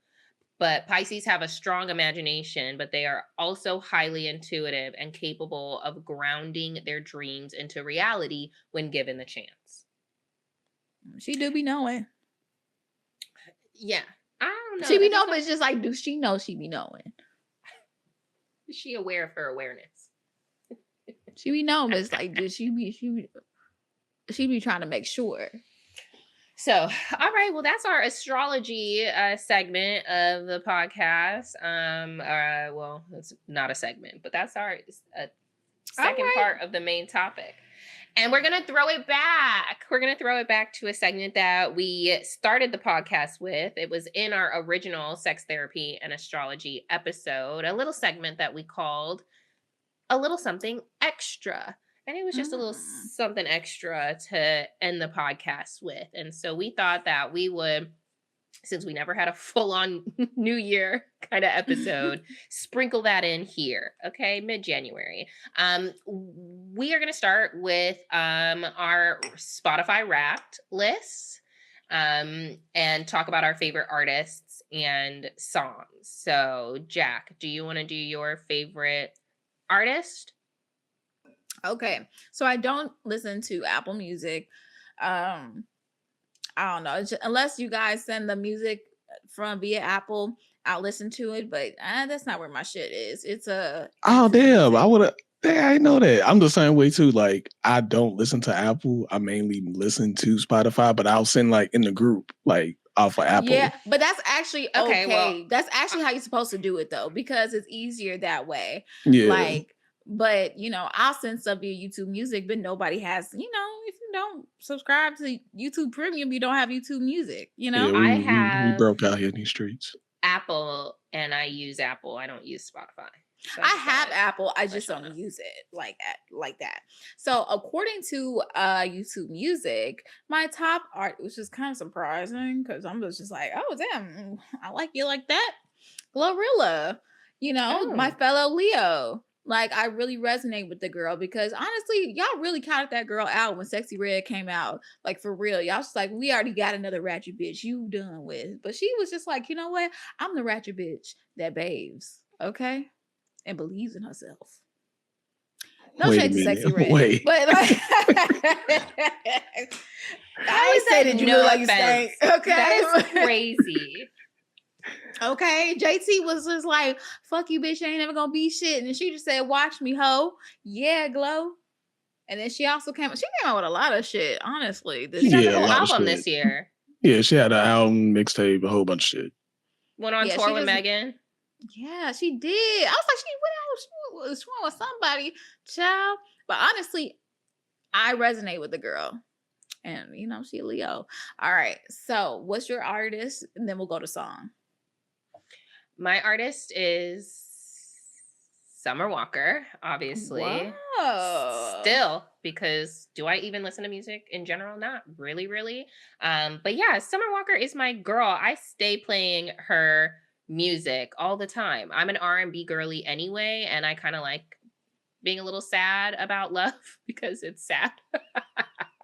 But Pisces have a strong imagination, but they are also highly intuitive and capable of grounding their dreams into reality when given the chance. She do be knowing. Yeah. I don't know. She be knowing, but it's just like, do she know she be knowing? Is she aware of her awareness? She be knowing, but it's like, she be trying to make sure. So, all right. Well, that's our astrology segment of the podcast. Well, it's not a segment, but that's our second part of the main topic. And we're going to throw it back. We're going to throw it back to a segment that we started the podcast with. It was in our original sex therapy and astrology episode, a little segment that we called A Little Something Extra. And it was just a little something extra to end the podcast with. And so we thought that we would, since we never had a full-on New Year kind of episode, sprinkle that in here, okay? Mid-January. We are going to start with our Spotify Wrapped list and talk about our favorite artists and songs. So, Jack, do you want to do your favorite artist? Okay, so I don't listen to Apple Music. I don't know, unless you guys send the music from via Apple, I'll listen to it. But that's not where my shit is. It's damn, music. I would have. I know that. I'm the same way too. Like I don't listen to Apple. I mainly listen to Spotify, but I'll send like in the group, like off of Apple. Yeah, but that's actually okay. Well, that's actually how you're supposed to do it though, because it's easier that way. Yeah. Like. But, I'll send stuff via YouTube Music, but nobody has, if you don't subscribe to YouTube Premium, you don't have YouTube Music, Yeah, we broke out here in these streets. Apple, and I use Apple. I don't use Spotify. So I have Apple. I just don't use it like that. So according to YouTube Music, my top art, which is kind of surprising because I'm just like, oh, damn, I like you like that. Glorilla, my fellow Leo. Like, I really resonate with the girl because honestly, y'all really counted that girl out when Sexy Red came out. Like, for real. Y'all just like, we already got another ratchet bitch you done with. But she was just like, you know what? I'm the ratchet bitch that baves. Okay? And believes in herself. No shade to Sexy Red. Wait. But like, I always say that you look like you stink. Okay? That is crazy. Okay, JT was just like, fuck you, bitch, you ain't never gonna be shit. And she just said, watch me, ho. Yeah, Glow. And then she came out with a lot of shit, honestly. She had a whole album this year. Yeah, she had an album, mixtape, a whole bunch of shit. Went on tour with Megan. Yeah, she did. I was like, she went out with somebody, child. But honestly, I resonate with the girl. And, she a Leo. All right, so what's your artist? And then we'll go to song. My artist is Summer Walker, obviously. Whoa. Still, because do I even listen to music in general? Not really. But yeah, Summer Walker is my girl. I stay playing her music all the time. I'm an R&B girly anyway, and I kind of like being a little sad about love because it's sad.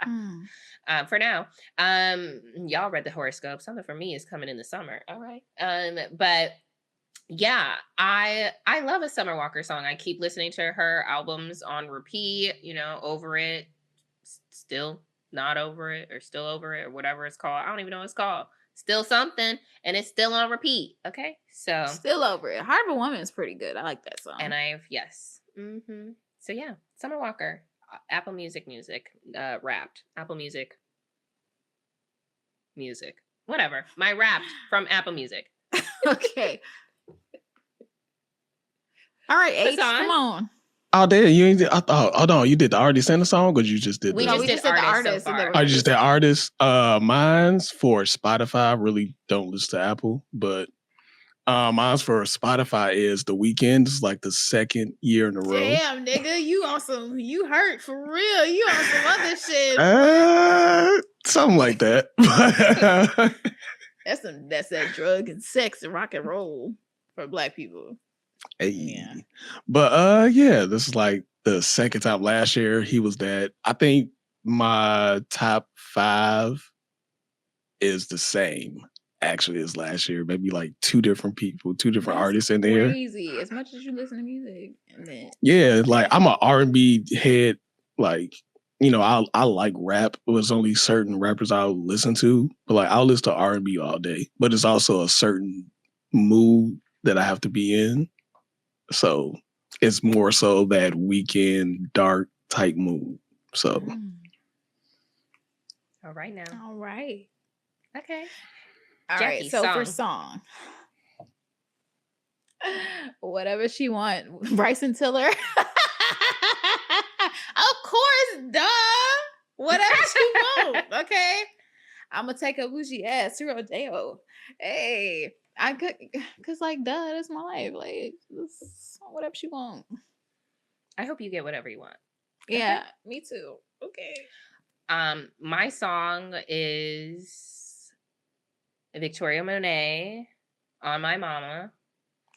For now. Y'all read the horoscope. Something for me is coming in the summer. All right. But yeah, I love a Summer Walker song. I keep listening to her albums on repeat, over it, still not over it, or still over it, or whatever it's called. I don't even know what it's called. Still something, and it's still on repeat. Okay. So Still over it. Heart of a Woman is pretty good. I like that song. and yes. So yeah, Summer Walker, Apple Music, Wrapped, Apple Music, whatever. My Wrapped from Apple Music. Okay. All right, H, come on. Oh, damn, you ain't. Hold on, you did the artist and the song, or you just did? We just did the artist so far. Oh, you just did artist. Mine's for Spotify. I really don't listen to Apple, but mine's for Spotify is The Weeknd. It's like the second year in a row. Damn, nigga, you hurt for real. You on some other shit. Something like that. That's that drug and sex and rock and roll for Black people. Hey. Yeah. But yeah, this is like the second time. Last year he was that. I think my top 5 is the same actually as last year. Maybe like 2 different people, 2 different artists in there. Crazy. As much as you listen to music. And then yeah, like I'm an R&B head. Like, I like rap. It was only certain rappers I'll listen to, but like I'll listen to R&B all day. But it's also a certain mood that I have to be in. So it's more so that weekend dark type mood. So all right now. All right. Okay. All Jackie, right. So song. for song. Whatever she want. Bryson Tiller. Of course, duh. Whatever she want. Okay. I'm gonna take a bougie ass to Rodeo. Hey. I could, cause like, duh, that's my life. Like, whatever she want. I hope you get whatever you want. Yeah, okay. Me too. Okay. My song is Victoria Monet, On My Mama.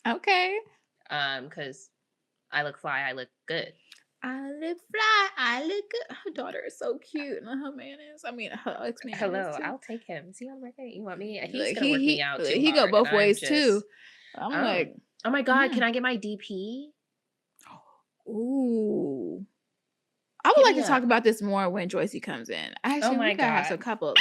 Okay. Cause I look fly, I look good. I look fly, I look good. Her daughter is so cute, and her man is. I mean, her ex-man. Hello, I'll take him. Is he on record? You want me? He's gonna work me out too. He hard, go both ways too. I'm like, oh my god, can I get my DP? Ooh. I would like to talk about this more when Joycey comes in. Actually, we gotta have a couple. Okay,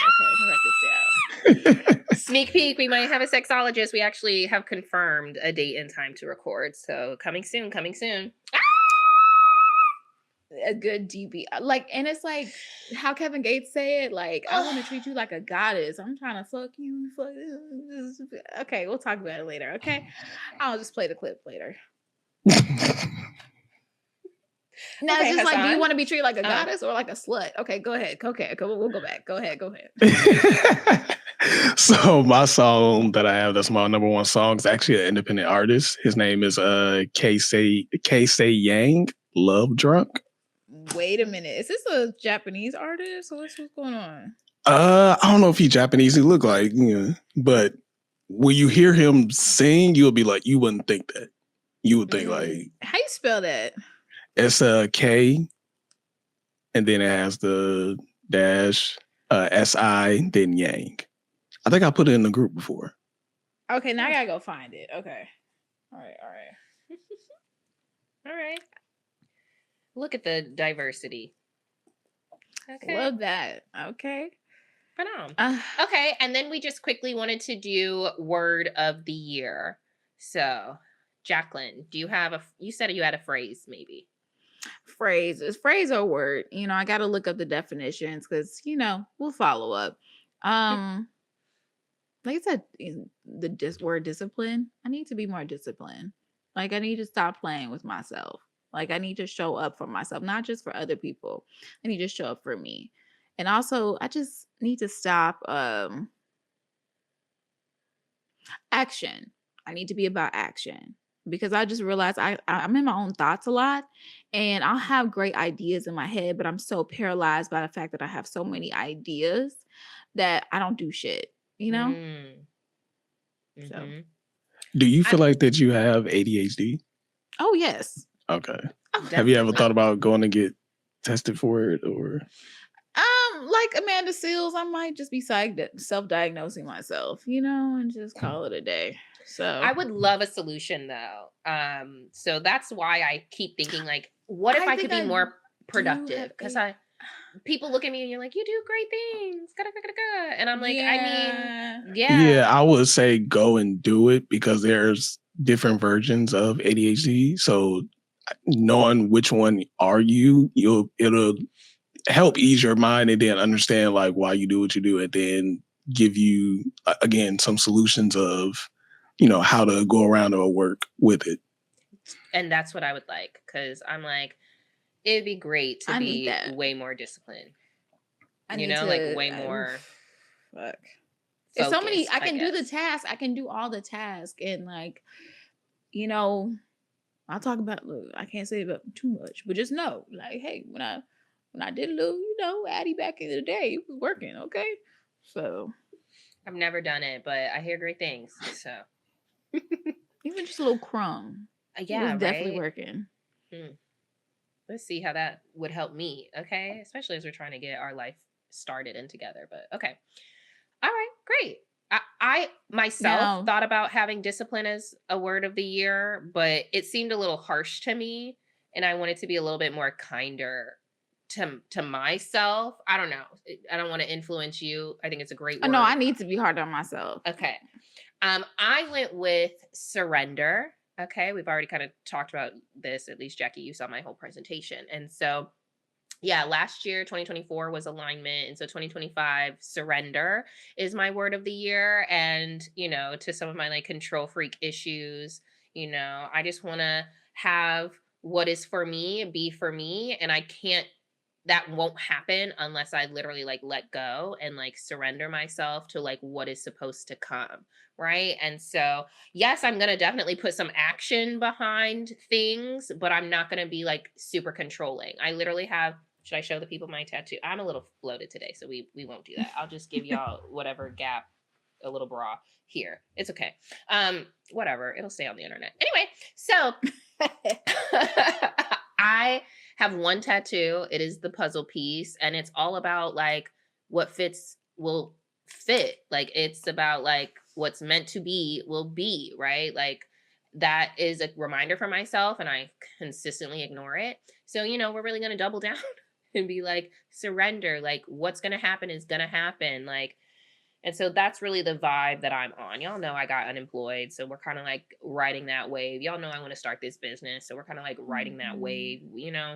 let me write this down. Sneak peek, we might have a sexologist. We actually have confirmed a date and time to record. So coming soon. A good DB, like, and it's like how Kevin Gates said, like, I want to treat you like a goddess. I'm trying to fuck you. Okay, we'll talk about it later. Okay, I'll just play the clip later. Now it's just like, do you want to be treated like a goddess or like a slut? Okay, go ahead. Okay, we'll go back. Go ahead. So my song that I have, that's my number 1 song, is actually an independent artist. His name is K-Say Yang, Love Drunk. Wait a minute. Is this a Japanese artist? What's going on? I don't know if he's Japanese. He look like, but when you hear him sing, you'll be like, you wouldn't think that. You would think like, how you spell that? It's a K, and then it has the dash, S-I, then Yang. I think I put it in the group before. Okay, now I gotta go find it. Okay. All right. All right. Look at the diversity. Okay. Love that. Okay. Okay, and then we just quickly wanted to do word of the year. So, Jacqueline, do you have you said you had a phrase, maybe? Phrase or word. I got to look up the definitions because, we'll follow up. Like I said, the word discipline. I need to be more disciplined. Like, I need to stop playing with myself. Like, I need to show up for myself, not just for other people. I need to show up for me. And also, I just need to stop action. I need to be about action because I just realized I'm in my own thoughts a lot and I'll have great ideas in my head, but I'm so paralyzed by the fact that I have so many ideas that I don't do shit, So, do you feel like that you have ADHD? Oh, yes. Okay. Have you ever thought about going to get tested for it or? Like Amanda Seals, I might just be self-diagnosing myself, and just call it a day. So I would love a solution though. So that's why I keep thinking like, what if I could be more productive? Because people look at me and you're like, you do great things. And I'm like, Yeah. Yeah, I would say go and do it because there's different versions of ADHD. So knowing which one are you, it'll help ease your mind and then understand like why you do what you do and then give you again some solutions of how to go around or work with it. And that's what I would like, because I'm like, it'd be great to be way more disciplined. Like way more. Fuck. There's so many. I can do the task. I can do all the tasks, and like, I'll talk about. Look, I can't say about too much, but just know, like, hey, when I did a little, Addie back in the day, it was working. Okay, so I've never done it, but I hear great things. So even just a little crumb, yeah, it was definitely working. Let's see how that would help me. Okay, especially as we're trying to get our life started and together. But okay, all right, great. I myself thought about having discipline as a word of the year, but it seemed a little harsh to me, and I wanted to be a little bit more kinder to myself. I don't know. I don't want to influence you. I think it's a great word. No, I need to be hard on myself. Okay. I went with surrender. Okay. We've already kind of talked about this. At least, Jackie, you saw my whole presentation. And so, yeah, last year, 2024 was alignment. And so 2025, surrender is my word of the year. And, to some of my like control freak issues, I just want to have what is for me be for me. And that won't happen unless I literally like let go and like surrender myself to like what is supposed to come. Right. And so, yes, I'm going to definitely put some action behind things, but I'm not going to be like super controlling. I literally have, should I show the people my tattoo? I'm a little bloated today, so we won't do that. I'll just give y'all whatever gap, a little bra here. It's okay. Whatever. It'll stay on the internet. Anyway, so I have one tattoo. It is the puzzle piece, and it's all about like what fits will fit. Like it's about like what's meant to be will be, right? Like that is a reminder for myself, and I consistently ignore it. So, we're really going to double down and be like, surrender, like what's going to happen is going to happen. Like, and so that's really the vibe that I'm on. Y'all know I got unemployed, so we're kind of like riding that wave. Y'all know I want to start this business, so we're kind of like riding that wave,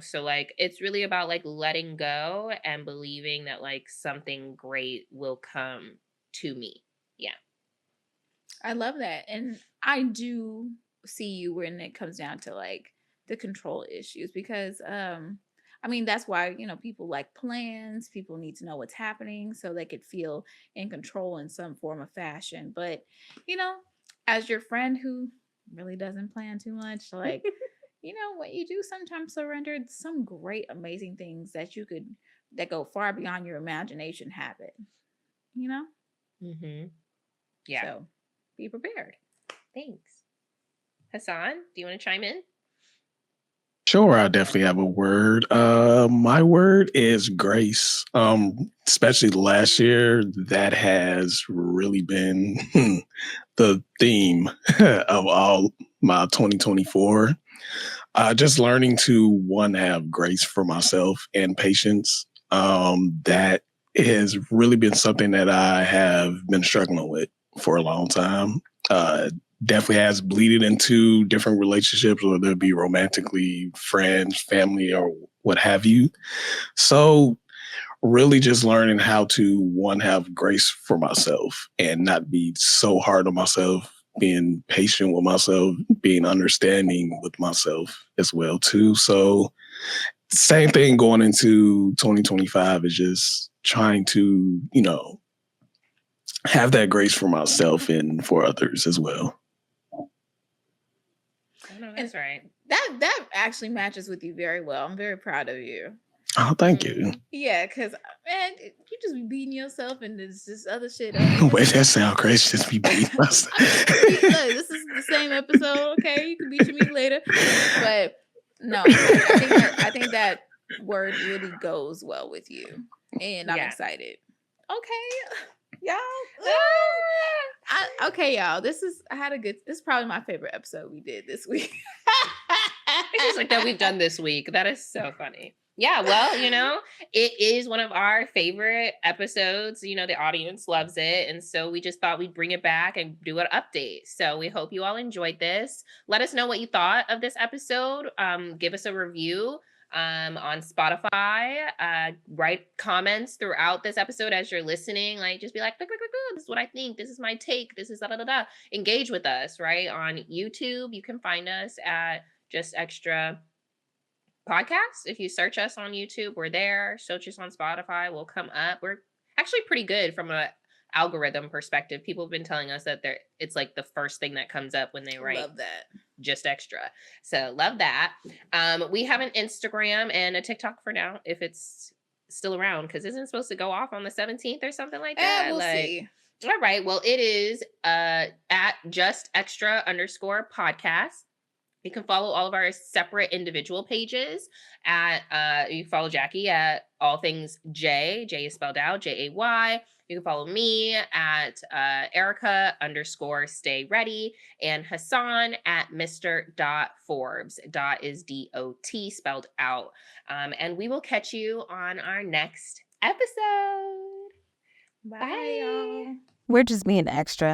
So like it's really about like letting go and believing that like something great will come to me. Yeah. I love that. And I do see you when it comes down to like the control issues, because that's why, people like plans. People need to know what's happening so they could feel in control in some form of fashion. But, as your friend who really doesn't plan too much, like, what you do sometimes surrender, some great, amazing things that go far beyond your imagination happen, Mm-hmm. Yeah. So be prepared. Thanks. Hassan, do you want to chime in? Sure, I definitely have a word. My word is grace. Especially last year, that has really been the theme of all my 2024. Just learning to have grace for myself and patience. That has really been something that I have been struggling with for a long time. Definitely has bleeded into different relationships, whether it be romantically, friends, family, or what have you. So really just learning how to, have grace for myself and not be so hard on myself, being patient with myself, being understanding with myself as well, too. So same thing going into 2025 is just trying to, have that grace for myself and for others as well. No, that's right. That actually matches with you very well. I'm very proud of you. Oh, thank you. Yeah, because man, you just be beating yourself and there's this other shit. Wait, that sound crazy. Just be beating myself. This is the same episode. Okay, you can beat your meat later, but no, I think that word really goes well with you. and I'm Yeah. excited. Okay, y'all. Ah! Okay, y'all. This is probably my favorite episode we did this week. It's just like that we've done this week. That is so funny. Yeah, well, it is one of our favorite episodes. The audience loves it. And so we just thought we'd bring it back and do an update. So we hope you all enjoyed this. Let us know what you thought of this episode. Give us a review on Spotify. Write comments throughout this episode as you're listening. Like, just be like, "Look, this is what I think. This is my take. This is da da da da." Engage with us, right? On YouTube, you can find us at Just Extra Podcast. If you search us on YouTube, we're there. Search us on Spotify, we'll come up. We're actually pretty good from a algorithm perspective. People have been telling us that it's like the first thing that comes up when they write Love that. Just Extra. So love that. We have an Instagram and a TikTok for now, if it's still around, because isn't it supposed to go off on the 17th or something like that? We'll see. All right. Well, it is at Just Extra _podcast. You can follow all of our separate individual pages you follow Jackie at all things J. J is spelled out, Jay. You can follow me at Erica _stay ready, and Hassan at Mr.Forbes. Dot is DOT spelled out. And we will catch you on our next episode. Bye, y'all. We're just being extra.